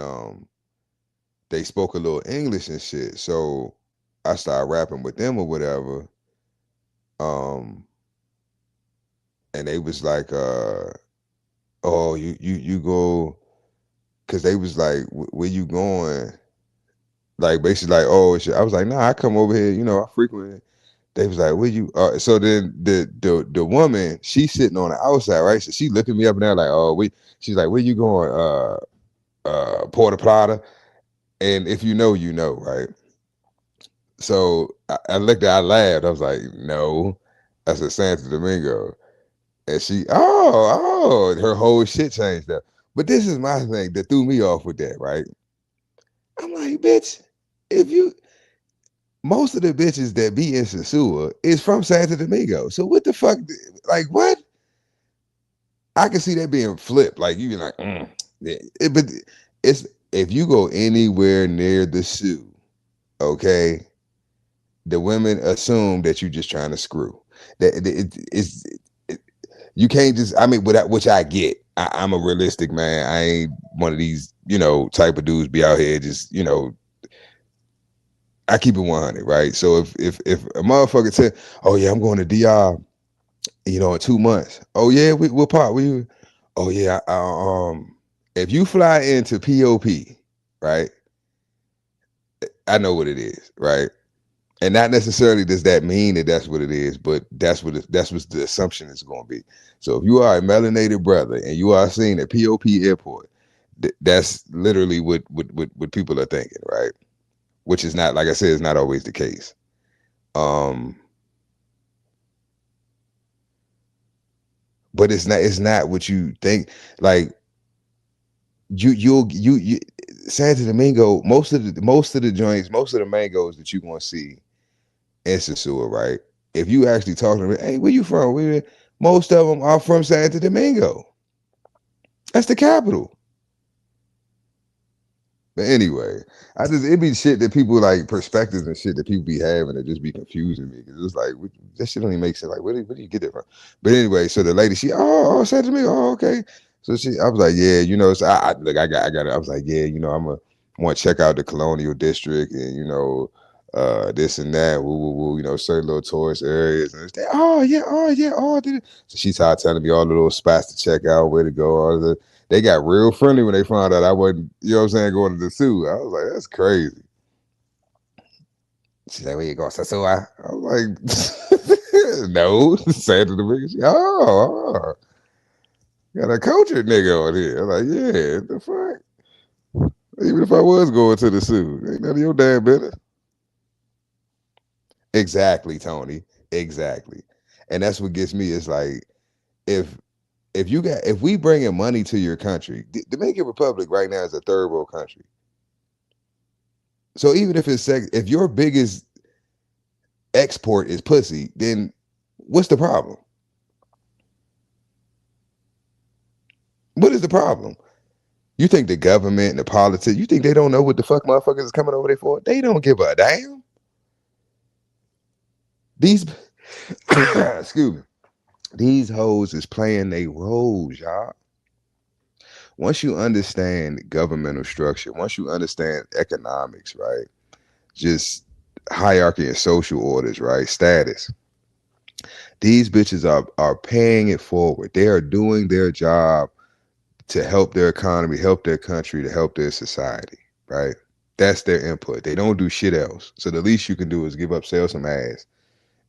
they spoke a little English and shit. So I started rapping with them or whatever. Um, and they was like, oh, you go, because they was like, where you going? Like, basically like, oh shit. I was like, nah, I come over here, you know, I frequent. They was like, where you so then the woman, she's sitting on the outside, right? So she looking me up and down like, oh, she's like, where you going? Puerto Plata. And if you know, you know, right? So I looked at, I laughed. I was like, no. I said Santo Domingo. And she, her whole shit changed up. But this is my thing that threw me off with that, right? I'm like, bitch, if you, most of the bitches that be in Sasua is from Santo Domingo. So what the fuck, like, what? I can see that being flipped. Like, you be like, but it's, if you go anywhere near the Sioux, okay, the women assume that you're just trying to screw. That you can't just. I mean, which I get. I'm a realistic man. I ain't one of these, you know, type of dudes be out here just, you know. I keep it 100, right? So if a motherfucker said, "Oh yeah, I'm going to DR, you know, in 2 months." Oh yeah, we'll pop. Oh yeah, if you fly into POP, right? I know what it is, right? And not necessarily does that mean that that's what it is, but that's what the assumption is going to be. So if you are a melanated brother and you are seen at POP airport, that's literally what people are thinking, right? Which is not, like I said, is not always the case. But it's not what you think. Like you Santo Domingo, most of the joints, most of the mangoes that you're gonna see in Sosua, right? If you actually talk to them, hey, where you from? Most of them are from Santo Domingo. That's the capital. But anyway, it be shit that people like perspectives and shit that people be having that just be confusing me. Cause it's like that shit don't even make sense. Like, where do you get that from? But anyway, so the lady, said to me, oh, okay. So I was like, yeah, so I got it. I was like, yeah, want to check out the Colonial District and this and that, certain little tourist areas. And oh yeah. So she started telling me all the little spots to check out, where to go, they got real friendly when they found out I wasn't, going to the zoo. I was like, that's crazy. She's like, where you going? So I was like, no, Santa Domingo. Got a cultured nigga on here. I'm like, yeah, the fuck? Even if I was going to the zoo, ain't none of your damn business. Exactly, Tony. Exactly. And that's what gets me. It's like, if we bringing money to your country, the Dominican Republic right now is a third world country. So even if your biggest export is pussy, then what's the problem? What is the problem? You think the government and the politics, you think they don't know what the fuck motherfuckers is coming over there for? They don't give a damn. These excuse me. These hoes is playing their roles, y'all. Once you understand governmental structure, once you understand economics, right? Just hierarchy and social orders, right? Status. These bitches are paying it forward. They are doing their job to help their economy, help their country, to help their society, right? That's their input. They don't do shit else. So the least you can do is sell some ass,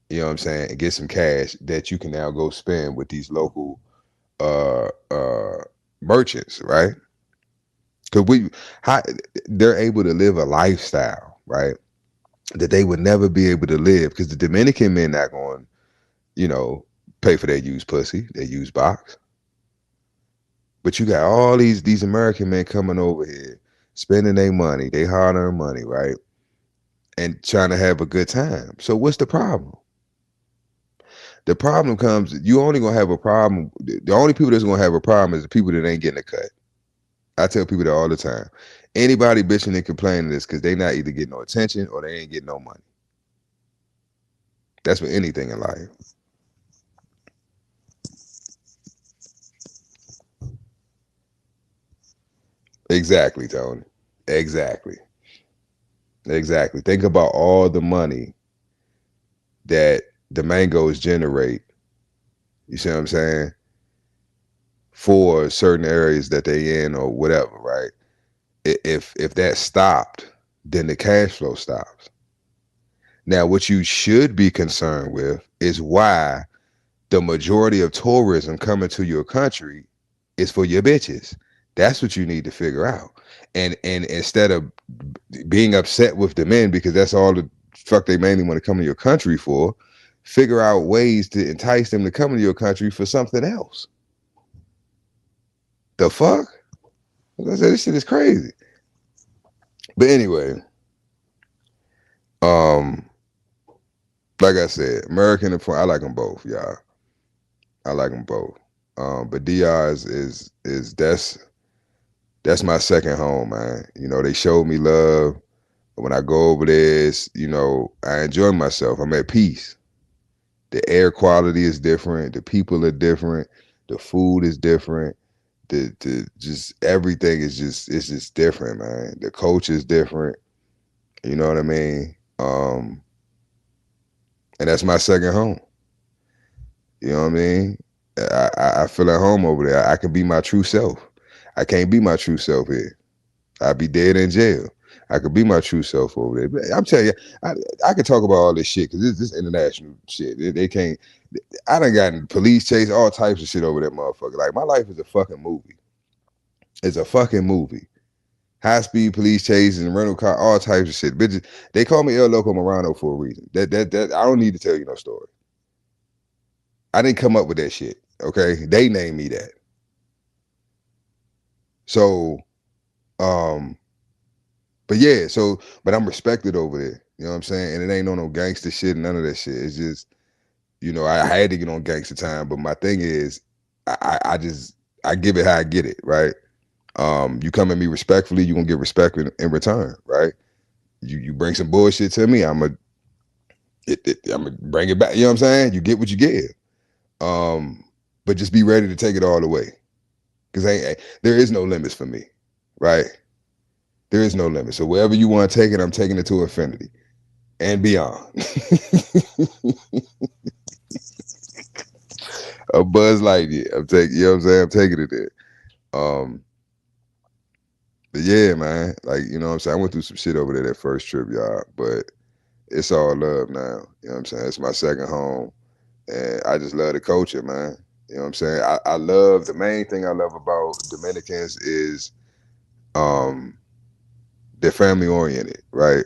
you know what I'm saying, and get some cash that you can now go spend with these local merchants, right? Because they're able to live a lifestyle, right, that they would never be able to live, because the Dominican men not going, pay for their used pussy, their used box. But you got all these American men coming over here, spending their money, they hard-earned money, right, and trying to have a good time. So what's the problem? The problem comes, you only gonna have a problem. The only people that's gonna have a problem is the people that ain't getting a cut. I tell people that all the time. Anybody bitching and complaining is because they not either getting no attention or they ain't getting no money. That's for anything in life. Exactly, Tony. Exactly. Think about all the money that the mangoes generate. You see what I'm saying? For certain areas that they in or whatever, right? If that stopped, then the cash flow stops. Now, what you should be concerned with is why the majority of tourism coming to your country is for your bitches. That's what you need to figure out. And instead of being upset with the men because that's all the fuck they mainly want to come to your country for, figure out ways to entice them to come to your country for something else. The fuck? Like I said, this shit is crazy. But anyway, like I said, American and foreign, I like them both, y'all. I like them both. But DR is that's my second home, man. They showed me love. When I go over there, I enjoy myself. I'm at peace. The air quality is different. The people are different. The food is different. The just everything is just different, man. The culture is different. You know what I mean? And that's my second home. You know what I mean? I feel at home over there. I can be my true self. I can't be my true self here. I'd be dead in jail. I could be my true self over there. But I'm telling you, I could talk about all this shit because this international shit. They can't. I done gotten police chase, all types of shit over that motherfucker. Like my life is a fucking movie. It's a fucking movie. High speed police chases and rental car, all types of shit. Bitches, they call me El Loco Morano for a reason. That I don't need to tell you no story. I didn't come up with that shit. Okay, they named me that. So, but yeah, but I'm respected over there. You know what I'm saying? And it ain't no gangster shit and none of that shit. It's just, I had to get on gangster time. But my thing is, I give it how I get it, right? You come at me respectfully, you're gonna get respect in return, right? You bring some bullshit to me, I'm gonna bring it back. You know what I'm saying? You get what you give. But just be ready to take it all the way. Because there is no limits for me, right? There is no limit. So wherever you want to take it, I'm taking it to infinity and beyond. A Buzz Lightyear. You know what I'm saying? I'm taking it there. But yeah, man, like, you know what I'm saying? I went through some shit over there that first trip, y'all, but it's all love now. You know what I'm saying? It's my second home, and I just love the culture, man. You know what I'm saying? I love, the main thing I love about Dominicans is they're family oriented, right?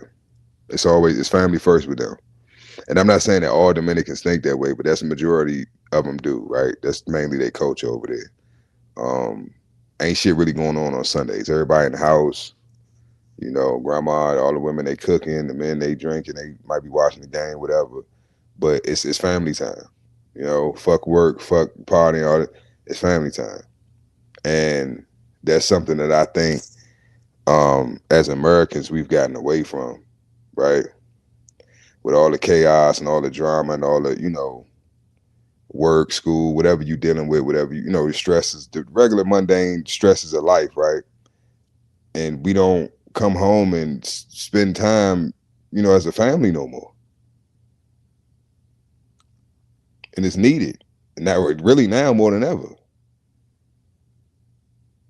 It's family first with them. And I'm not saying that all Dominicans think that way, but that's the majority of them do, right? That's mainly their culture over there. Ain't shit really going on Sundays. Everybody in the house, grandma, all the women, they cooking, the men, they drinking, they might be watching the game, whatever. But it's family time. Fuck work, fuck partying, all that. It's family time. And that's something that I think as Americans we've gotten away from, right? With all the chaos and all the drama and all the, work, school, whatever you're dealing with, whatever, the stresses, the regular mundane stresses of life, right? And we don't come home and spend time, as a family no more. And it's needed. And now, really now more than ever.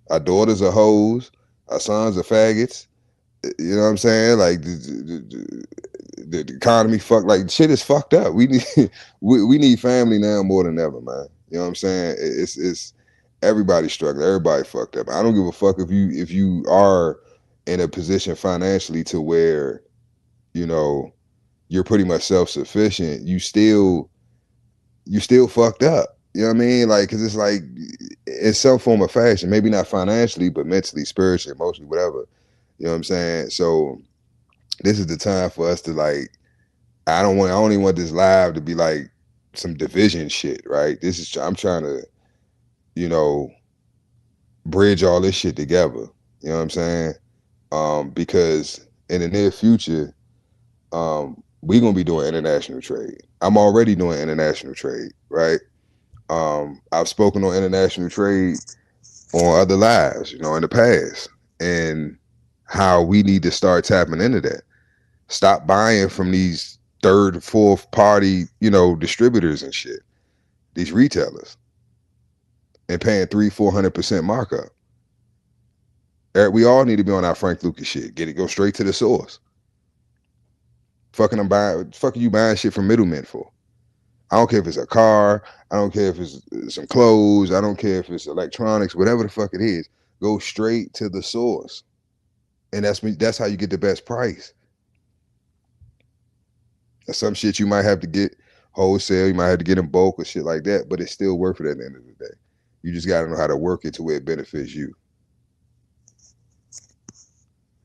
Our daughters are hoes. Our sons are faggots. You know what I'm saying? Like the economy like shit is fucked up. We need we need family now more than ever, man. You know what I'm saying? It's everybody struggling. Everybody fucked up. I don't give a fuck if you are in a position financially to where, you're pretty much self-sufficient. You still fucked up. You know what I mean? Like, cause it's like in some form of fashion, maybe not financially, but mentally, spiritually, emotionally, whatever. You know what I'm saying? So this is the time for us to like, I only want this live to be like some division shit, right? I'm trying to, bridge all this shit together. You know what I'm saying? Because in the near future, we're gonna be doing international trade. I'm already doing international trade, right? I've spoken on international trade on other lives, in the past, and how we need to start tapping into that. Stop buying from these third, fourth party, distributors and shit, these retailers, and paying 300-400% markup. We all need to be on our Frank Lucas shit. Go straight to the source. Fucking you buying shit from middlemen for? I don't care if it's a car. I don't care if it's some clothes. I don't care if it's electronics, whatever the fuck it is. Go straight to the source. And that's how you get the best price. Now, some shit you might have to get wholesale. You might have to get in bulk or shit like that, but it's still worth it at the end of the day. You just got to know how to work it to where it benefits you.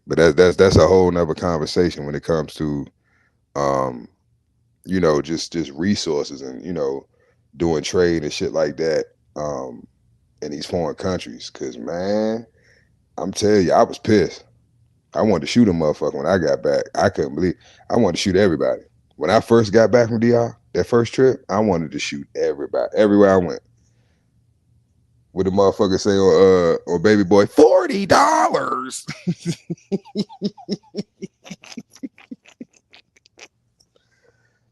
But that's a whole nother conversation when it comes to, just resources and, doing trade and shit like that in these foreign countries. Because, man, I'm telling you, I was pissed. I wanted to shoot a motherfucker when I got back. I couldn't believe. I wanted to shoot everybody. When I first got back from DR, that first trip, I wanted to shoot everybody, everywhere I went. What the motherfucker say on Baby Boy? $40.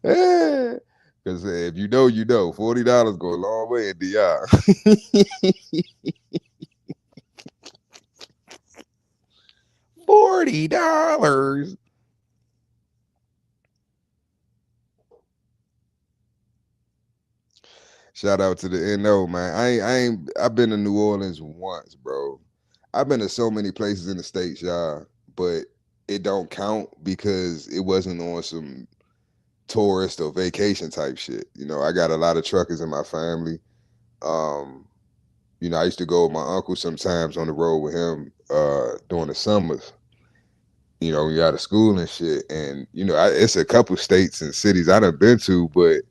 Because if you know, $40 go a long way in DR. $40. Shout out to the NO, man. I've been to New Orleans once, bro. I've been to so many places in the States, y'all, but it don't count because it wasn't on some tourist or vacation type shit. You know, I got a lot of truckers in my family. Um, you know, I used to go with my uncle sometimes on the road with him during the summers. You know, when you're out of school and shit. And, you know, it's a couple states and cities I done been to, but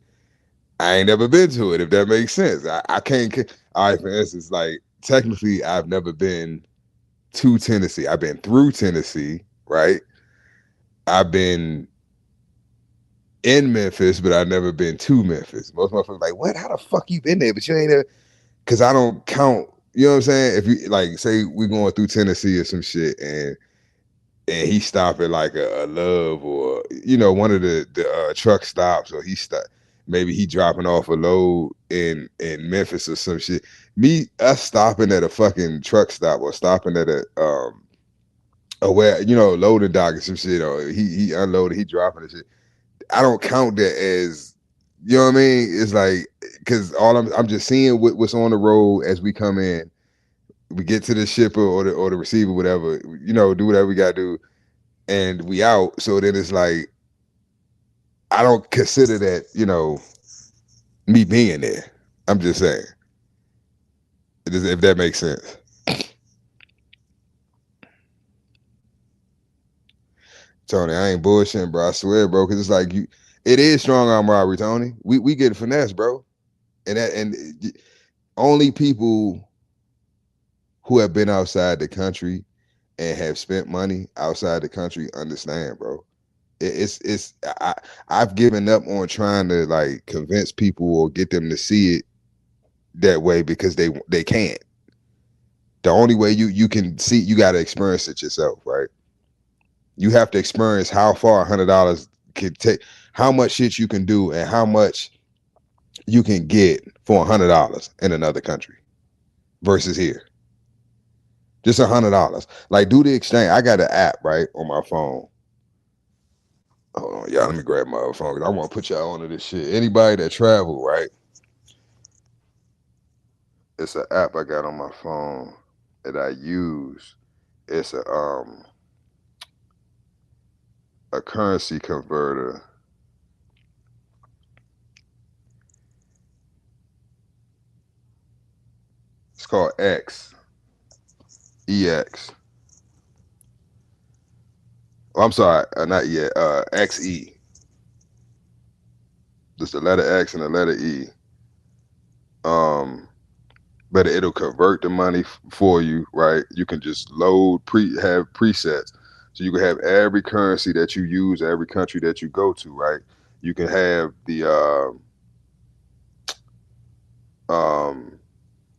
I ain't never been to it, if that makes sense. I can't. All right, for instance, like technically, I've never been to Tennessee. I've been through Tennessee, right? I've been in Memphis, but I've never been to Memphis. Most motherfuckers like, what? How the fuck you been there? But you ain't there. Because I don't count. You know what I'm saying? If you like, say we going through Tennessee or some shit, and he stop at like a Love or you know one of the truck stops, or maybe he dropping off a load in Memphis or some shit. Us stopping at a fucking truck stop or stopping at a where you know loading dock or some shit, or he unloaded, he dropping the shit. I don't count that as, you know what I mean? It's like because all I'm just seeing what's on the road as we come in. We get to the shipper or the receiver, whatever, you know, do whatever we gotta do, and we out. So then it's like I don't consider that, you know, me being there. I'm just saying, if that makes sense. Tony, I ain't bullshitting, bro. I swear, bro, because it's like it is strong arm robbery, Tony. We get finesse, bro, and only people who have been outside the country and have spent money outside the country understand, bro. I've given up on trying to like convince people or get them to see it that way because they can't. The only way you can see, you got to experience it yourself, right? You have to experience how far $100 can take, how much shit you can do, and how much you can get for $100 in another country versus here. Just $100. Like do the exchange. I got an app right on my phone. Hold on, y'all. Let me grab my other phone because I want to put y'all onto this shit. Anybody that travel, right? It's an app I got on my phone that I use. It's a currency converter. It's called EX. Oh, I'm sorry, not yet. XE. Just the letter X and the letter E. But it'll convert the money for you, right? You can just have presets. So you can have every currency that you use, every country that you go to, right? You can have the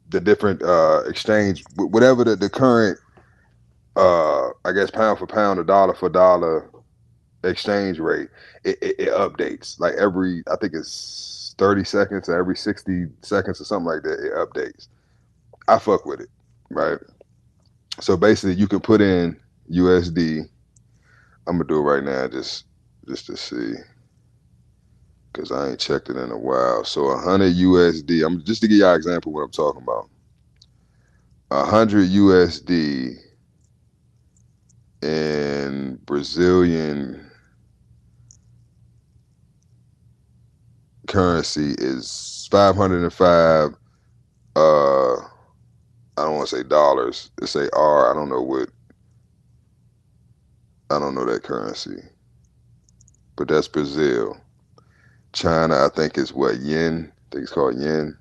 different exchange, whatever the current I guess pound for pound or dollar for dollar exchange rate, it updates like I think it's 30 seconds or every 60 seconds or something like that. It updates. I fuck with it, right? So basically you can put in USD. I'm gonna do it right now just to see, because I ain't checked it in a while. So 100 USD, I'm just to give y'all an example of what I'm talking about. 100 USD in Brazilian currency is 505 I don't want to say dollars. It say R. I don't know that currency. But that's Brazil. China, I think is what, yen? I think it's called yen.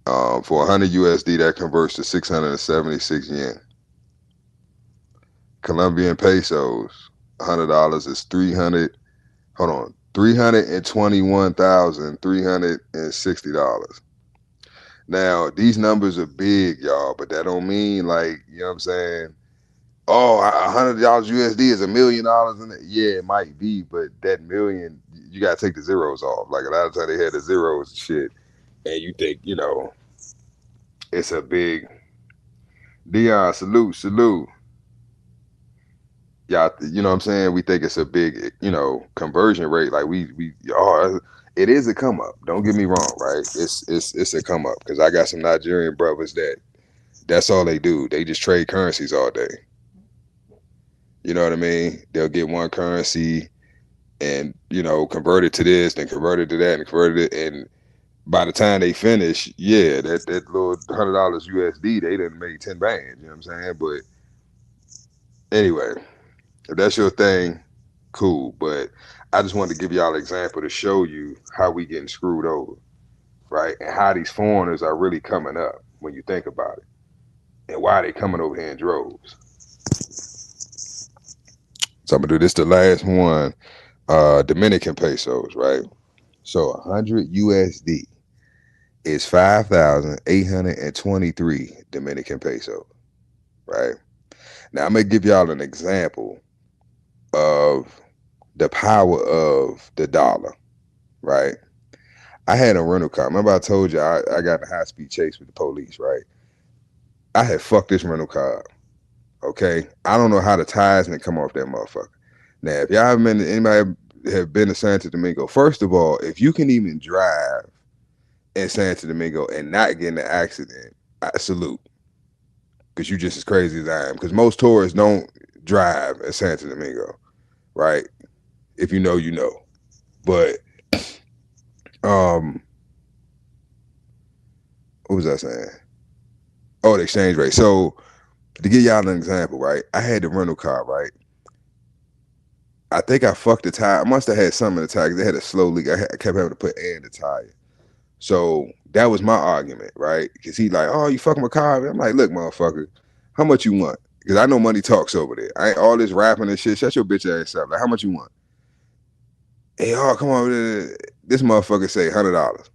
For 100 USD, that converts to 676 yen. Colombian pesos, $100 is $321,360. Now, these numbers are big, y'all, but that don't mean like, you know what I'm saying? Oh, $100 USD is $1 million in it. Yeah, it might be, but that million, you gotta take the zeros off. Like a lot of times they had the zeros and shit, and you think, you know, it's a big Dion, salute. y'all, you know what I'm saying? We think it's a big, conversion rate. Like it is a come up. Don't get me wrong, right? It's a come up because I got some Nigerian brothers that's all they do. They just trade currencies all day. You know what I mean? They'll get one currency and convert it to this, then convert it to that, and convert it, and by the time they finish, yeah, that little $100 USD, they done made 10 bands. You know what I'm saying? But anyway, if that's your thing, cool. But I just wanted to give y'all an example to show you how we getting screwed over, right? And how these foreigners are really coming up when you think about it, and why they coming over here in droves. So I'm gonna do this the last one, Dominican pesos, right? So 100 USD is 5,823 Dominican pesos, right? Now I'm gonna give y'all an example of the power of the dollar, right? I had a rental car. Remember I told you I got in a high-speed chase with the police, right? I had fucked this rental car up, okay? I don't know how the tires didn't come off that motherfucker. Now, if y'all have been, anybody have been to Santo Domingo, first of all, if you can even drive in Santo Domingo and not get in an accident, I salute. Because you just as crazy as I am. Because most tourists don't drive in Santo Domingo, right? If you know, you know. But what was I saying? Oh, the exchange rate. So to give y'all an example, right? I had the rental car, right? I think I fucked the tire. I must have had something in the tire because they had a slow leak. I kept having to put air in the tire. So that was my argument, right? Because he like, oh, you fucking my car. I'm like, look, motherfucker, how much you want? Because I know money talks over there. I ain't all this rapping and shit. Shut your bitch ass up. Like, how much you want? Hey, oh, come on. This motherfucker say $100.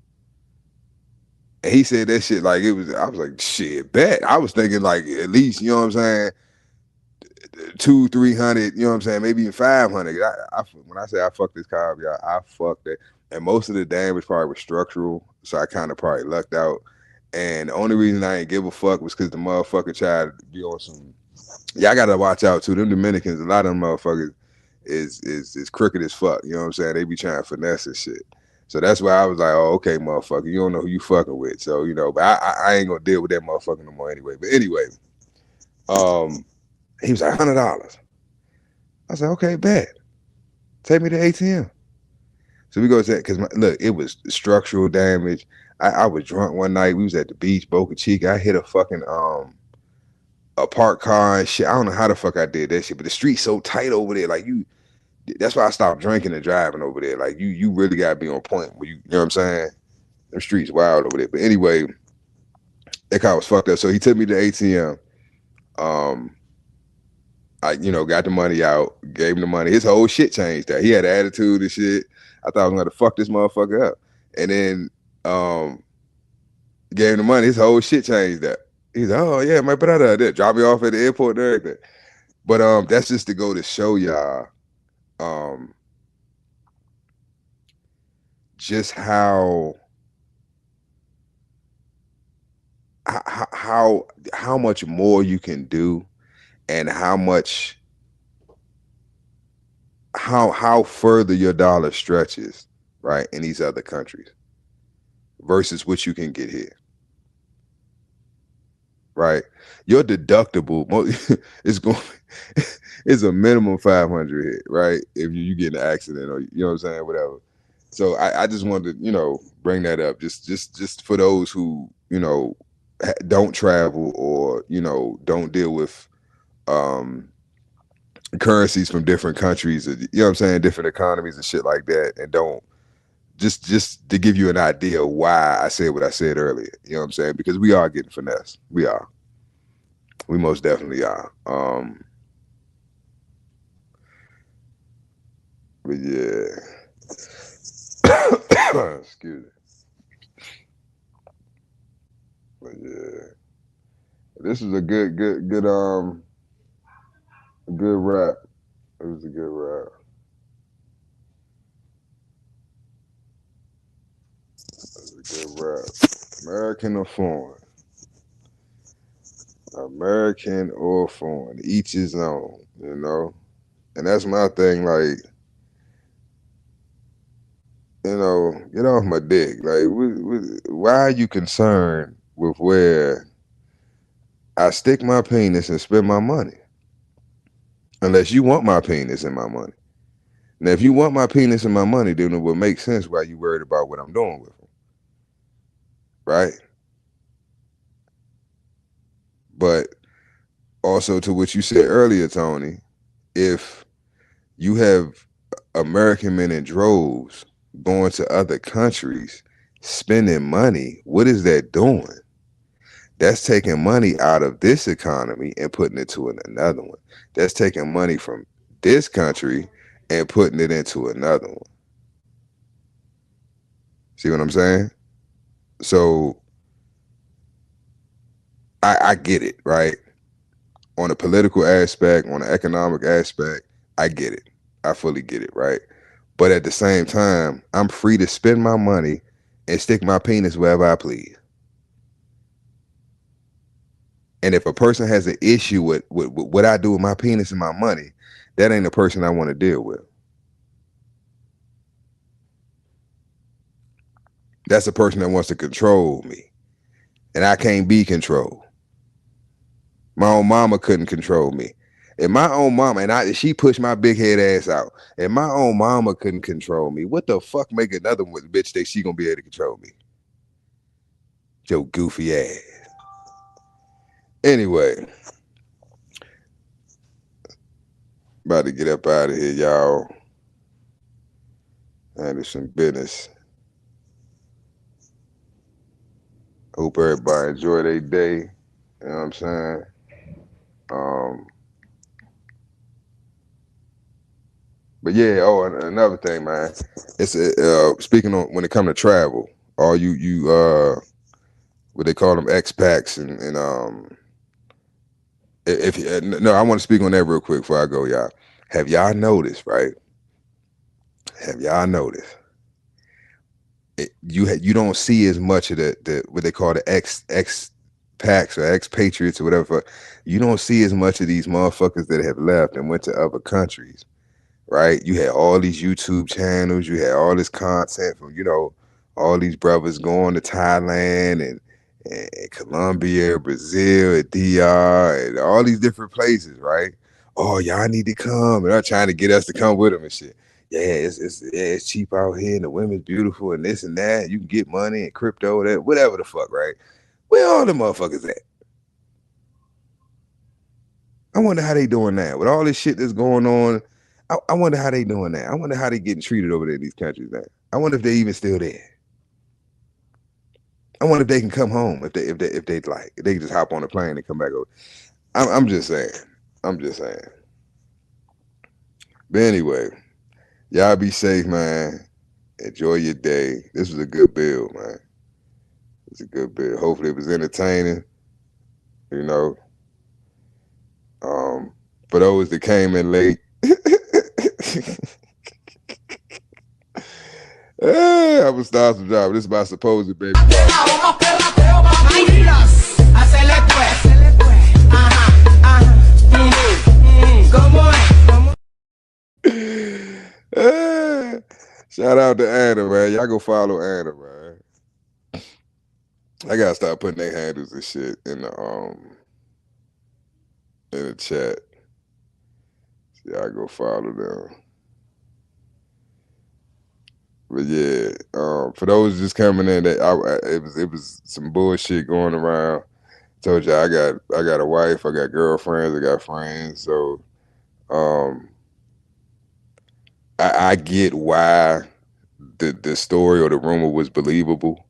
And he said that shit like it was, I was like, shit, bet. I was thinking like at least, you know what I'm saying, 200-300, you know what I'm saying, maybe even 500. When I say I fucked this car up, y'all, I fucked it. And most of the damage probably was structural, so I kind of probably lucked out. And the only reason I ain't give a fuck was because the motherfucker tried to be on some. Y'all gotta watch out too. Them Dominicans, a lot of them motherfuckers is crooked as fuck. You know what I'm saying? They be trying to finesse and shit. So that's why I was like, oh, okay, motherfucker, you don't know who you fucking with. So, but I ain't gonna deal with that motherfucker no more anyway. But anyway, he was like, $100. I said, okay, bet. Take me to ATM. So we go to that because look, it was structural damage. I was drunk one night. We was at the beach, Boca Chica. I hit a fucking a parked car and shit. I don't know how the fuck I did that shit, but the street's so tight over there. Like that's why I stopped drinking and driving over there. Like you really gotta be on point when you know what I'm saying? The streets wild over there. But anyway, that car was fucked up. So he took me to ATM. I got the money out, gave him the money. His whole shit changed that. He had an attitude and shit. I thought I was gonna fuck this motherfucker up. And then gave him the money, his whole shit changed that. He's like, oh yeah, my brother did drop me off at the airport and everything. But that's just to go to show y'all just how much more you can do and how further your dollar stretches, right, in these other countries versus what you can get here. Right, your deductible is a minimum 500, right? If you get in an accident or you know what I'm saying, whatever. So I just wanted to bring that up, just for those who don't travel or don't deal with currencies from different countries, you know what I'm saying, different economies and shit like that, and don't just to give you an idea why I said what I said earlier. You know what I'm saying? Because we are getting finessed. We most definitely are. But yeah. Excuse me. But yeah. This is a good rap. It was a good rap. Good rap. American or foreign? American or foreign? Each his own, And that's my thing, like, you know, get off my dick. Like, why are you concerned with where I stick my penis and spend my money? Unless you want my penis and my money. Now, if you want my penis and my money, then it would make sense why you worried about what I'm doing with them, right? But also to what you said earlier, Tony, if you have American men in droves going to other countries, spending money, what is that doing? That's taking money out of this economy and putting it to another one. That's taking money from this country and putting it into another one. See what I'm saying? So I get it, right? On a political aspect, on an economic aspect, I get it. I fully get it, right? But at the same time, I'm free to spend my money and stick my penis wherever I please. And if a person has an issue with what I do with my penis and my money, that ain't a person I want to deal with. That's a person that wants to control me. And I can't be controlled. My own mama couldn't control me. And my own mama, she pushed my big head ass out. And my own mama couldn't control me. What the fuck make another bitch think she gonna be able to control me? Your goofy ass. Anyway, about to get up out of here, y'all. Handle some business. Hope everybody enjoy their day. You know what I'm saying? But yeah, another thing, man. It's speaking on when it comes to travel, all you what they call them expats and if no, I want to speak on that real quick before I go, y'all. Have y'all noticed, right? Have y'all noticed? You don't see as much of the what they call the expats or expatriates or whatever. You don't see as much of these motherfuckers that have left and went to other countries, right? You had all these YouTube channels, you had all this content from, you know, all these brothers going to Thailand and Colombia, Brazil, and DR, and all these different places, right? Oh, y'all need to come, and they're trying to get us to come with them and shit. Yeah, it's cheap out here, and the women's beautiful, and this and that. You can get money and crypto, that whatever the fuck, right? Where all the motherfuckers at? I wonder how they doing that with all this shit that's going on. I wonder how they doing that. I wonder how they getting treated over there in these countries now. I wonder if they even still there. I wonder if they can come home if they like if they can just hop on a plane and come back over. I'm just saying. I'm just saying. But anyway, y'all be safe, man. Enjoy your day. This was a good bill, man. It's a good bill. Hopefully it was entertaining. You know. For those that came in late. I was start some job. This is my supposed baby. Shout out to Anna, man. Y'all go follow Anna, man. I gotta start putting their handles and shit in the chat. So y'all go follow them. But yeah, for those just coming in, that it was some bullshit going around. Told you I got a wife, I got girlfriends, I got friends, so I get why the story or the rumor was believable.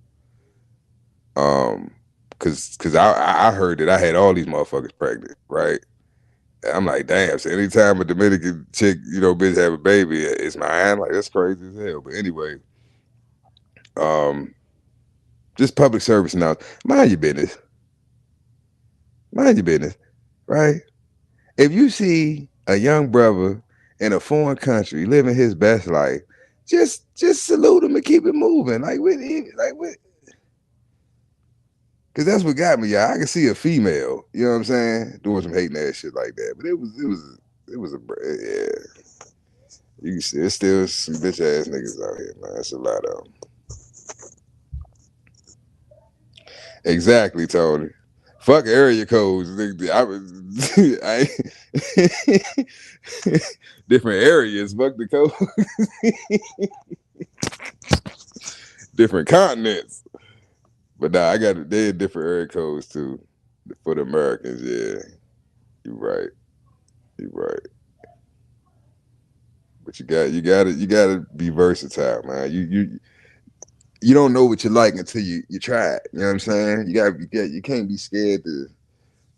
Cause I heard that I had all these motherfuckers pregnant, right? I'm like, damn. So anytime a Dominican chick, you know, bitch have a baby, it's mine. Like that's crazy as hell. But anyway, just public service now. Mind your business. Mind your business, right? If you see a young brother in a foreign country living his best life, just salute him and keep it moving. Cause that's what got me, y'all. I can see a female, you know what I'm saying, doing some hating ass shit like that. But it was It was yeah. You can see, there's still some bitch ass niggas out here, man. That's a lot of them. Exactly, Tony. Fuck area codes. I was, different areas. Fuck the code. Different continents. But nah, I got they had different area codes too for the Americans. Yeah, you're right. You're right. But you gotta be versatile, man. You don't know what you like until you try it. You know what I'm saying? You can't be scared to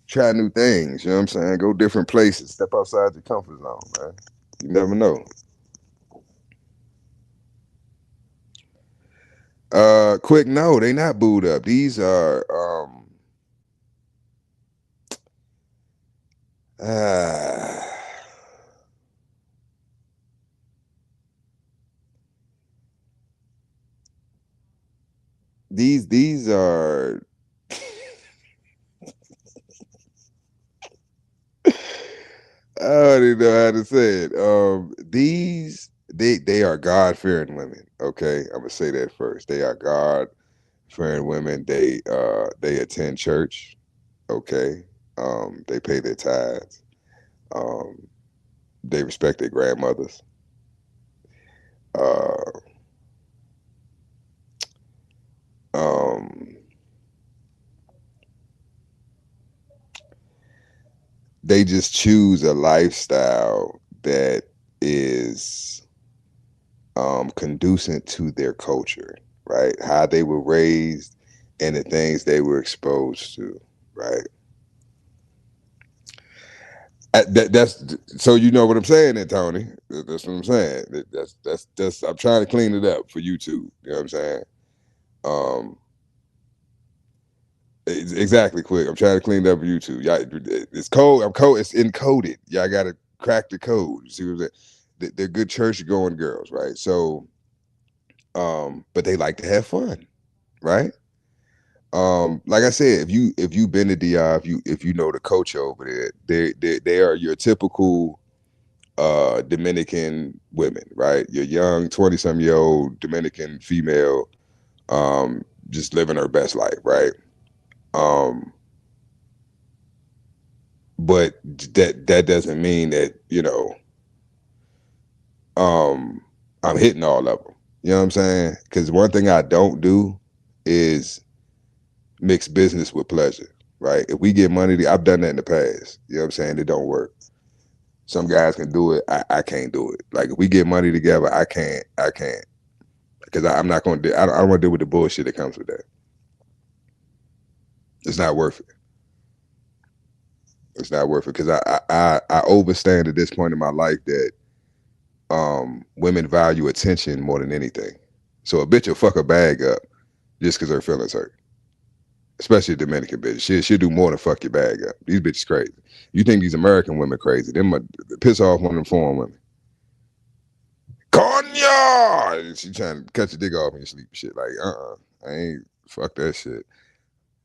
try new things. You know what I'm saying? Go different places. Step outside your comfort zone, man. You never know. Quick, no, they not booed up. These are these are I don't even know how to say it. These they are God fearing women. Okay, I'm gonna say that first. They are God fearing women. They attend church. Okay, they pay their tithes. Um, they respect their grandmothers. Uh, um, they just choose a lifestyle that is conducive to their culture, right? How they were raised and the things they were exposed to, right? That's so you know what I'm saying, then, Tony. That's what I'm saying. That's I'm trying to clean it up for YouTube. You know what I'm saying? Um, exactly. Quick. I'm trying to clean it up for YouTube. Yeah, it's code. I'm code. It's encoded. Y'all got to crack the code. You see what I'm saying? They're good church going girls, right? So, but they like to have fun, right? Like I said, if you been to DR, if you know the coach over there, they are your typical Dominican women, right? Your young 20-some-year-old Dominican female, just living her best life, right? Um, but that doesn't mean that, I'm hitting all of them. You know what I'm saying? Because one thing I don't do is mix business with pleasure, right? If we get money, I've done that in the past. You know what I'm saying? It don't work. Some guys can do it. I can't do it. Like if we get money together, I can't. Because I'm not going to do, I don't want to deal with the bullshit that comes with that. It's not worth it. It's not worth it because I overstand at this point in my life that women value attention more than anything. So a bitch will fuck a bag up just because her feelings hurt. Especially a Dominican bitch. She'll do more than fuck your bag up. These bitches crazy. You think these American women crazy. Them piss off one of them foreign women. Konya! She trying to cut your dick off in your sleep and shit. Like, I ain't, fuck that shit.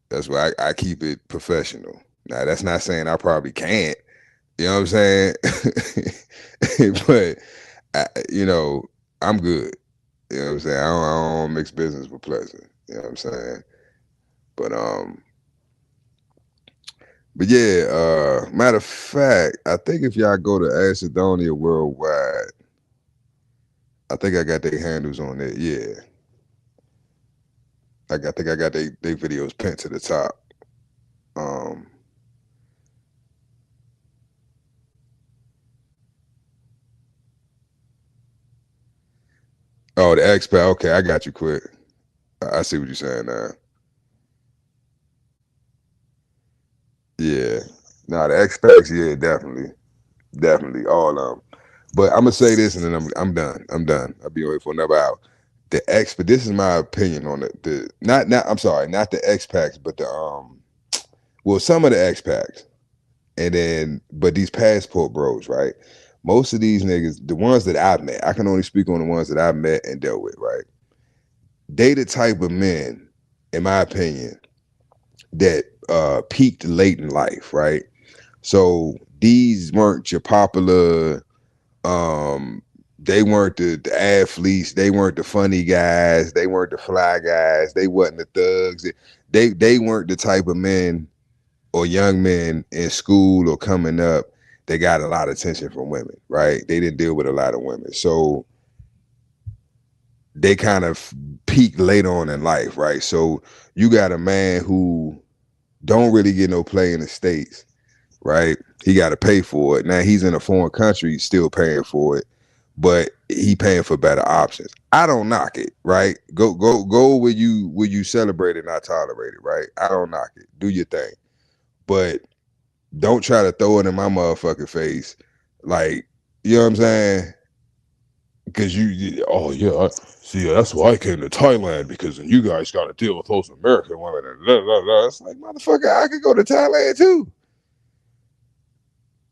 That's why I keep it professional. Now, that's not saying I probably can't. You know what I'm saying? But, I'm good. You know what I'm saying? I don't mix business with pleasure. You know what I'm saying? But yeah, matter of fact, I think if y'all go to Acidonia Worldwide, I think I got their handles on there. Yeah. I think I got their videos pinned to the top. Oh, the expat. Okay, I got you quick. I see what you're saying now. Yeah. Nah, the expats, yeah, definitely, all of them. But I'm gonna say this, and then I'm done. I'm done. I'll be away for another hour. The expat. This is my opinion on the not. I'm sorry, not the expats, but some of the expats, and then but these passport bros, right? Most of these niggas, the ones that I've met, I can only speak on the ones that I've met and dealt with, right? They the type of men, in my opinion, that peaked late in life, right? So these weren't your popular. They weren't the athletes. They weren't the funny guys. They weren't the fly guys. They wasn't the thugs. They weren't the type of men or young men in school or coming up that got a lot of attention from women, right? They didn't deal with a lot of women. So they kind of peaked later on in life, right? So you got a man who don't really get no play in the States, right? He got to pay for it. Now he's in a foreign country, still paying for it, but he paying for better options. I don't knock it, right? Go where you celebrate it, not tolerate it, right? I don't knock it. Do your thing. But don't try to throw it in my motherfucking face. Like, you know what I'm saying? Because oh yeah, see, that's why I came to Thailand, because you guys got to deal with those American women. And blah, blah, blah. It's like, motherfucker, I could go to Thailand too.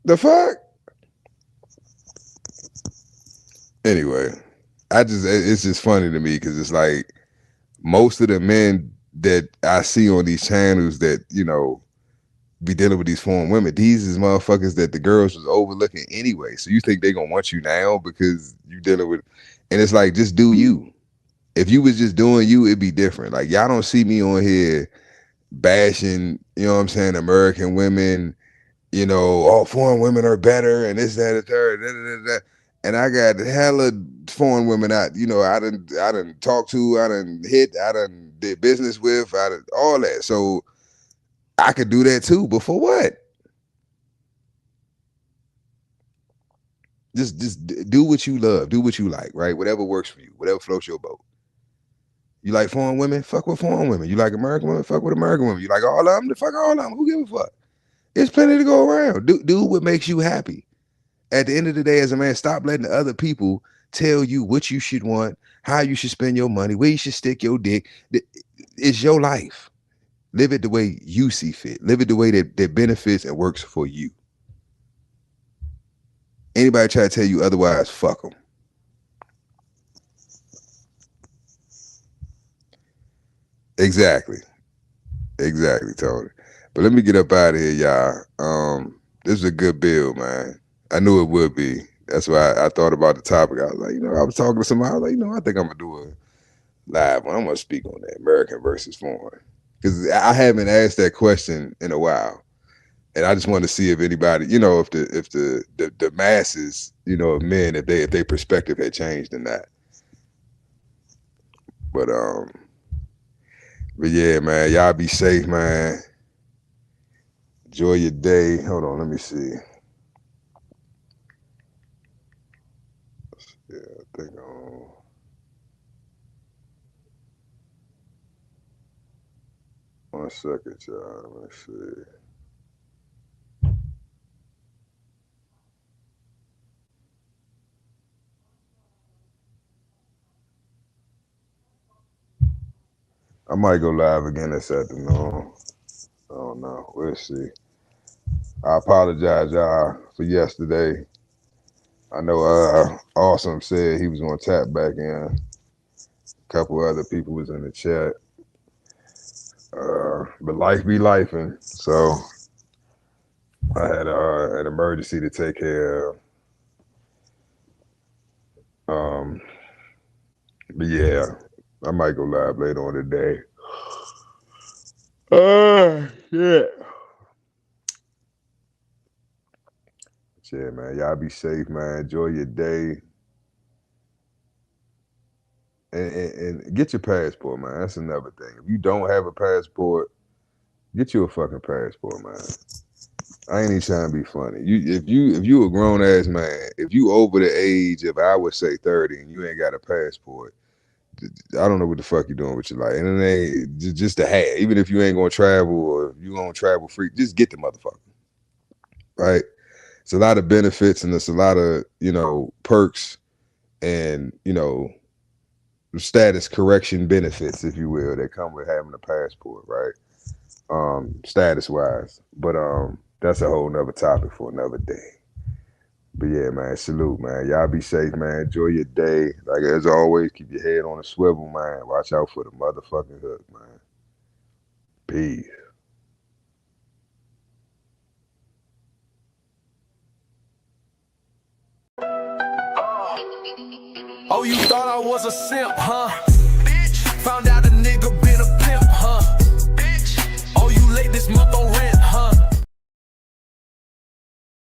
The fuck? Anyway, it's just funny to me because it's like most of the men that I see on these channels that, you know, be dealing with these foreign women, these is motherfuckers that the girls was overlooking anyway. So you think they gonna want you now because you dealing with, and it's like, just do you. If you was just doing you, it'd be different. Like, y'all don't see me on here bashing, you know what I'm saying, American women, you know, all foreign women are better and this, that, and the third, da, da, da, da. And I got hella foreign women I done talked to, I done hit, I done did business with, I done all that. So I could do that too, but for what? Just do what you love, do what you like, right? Whatever works for you, whatever floats your boat. You like foreign women? Fuck with foreign women. You like American women? Fuck with American women. You like all of them? Fuck all of them. Who gives a fuck? There's plenty to go around. Do what makes you happy. At the end of the day, as a man, stop letting other people tell you what you should want, how you should spend your money, where you should stick your dick. It's your life. Live it the way you see fit. Live it the way that benefits and works for you. Anybody try to tell you otherwise, fuck them. Exactly, Tony. But let me get up out of here, y'all. This is a good bill, man. I knew it would be. That's why I thought about the topic. I was like, you know, I was talking to somebody. I was like, you know, I think I'm gonna do a live one. I'm gonna speak on that American versus foreign, because I haven't asked that question in a while, and I just wanted to see if anybody, you know, if the masses, you know, of men, if their perspective had changed in that. But yeah, man, y'all be safe, man. Enjoy your day. Hold on, let me see. Yeah, I think 1 second, y'all. Let me see. I might go live again this afternoon. I don't know. We'll see. I apologize, y'all, for yesterday. I know Awesome said he was gonna tap back in. A couple other people was in the chat. But life be lifing. So I had an emergency to take care of. But yeah, I might go live later on today. Yeah. Yeah, man. Y'all be safe, man. Enjoy your day. And get your passport, man. That's another thing. If you don't have a passport, get you a fucking passport, man. I ain't even trying to be funny. If you a grown ass man, if you over the age of, I would say, 30, and you ain't got a passport, I don't know what the fuck you doing with your life. And it ain't just a hat. Even if you ain't gonna travel or you gonna travel free, just get the motherfucker. Right? It's a lot of benefits and it's a lot of, you know, perks and, you know, status correction benefits, if you will, that come with having a passport, right? Status wise. But that's a whole nother topic for another day. But yeah, man, salute, man. Y'all be safe, man. Enjoy your day. Like, as always, keep your head on a swivel, man. Watch out for the motherfucking hook, man. Peace. Oh, you thought I was a simp, huh? Bitch. Found out a nigga been a pimp, huh? Bitch. Oh, you late this month on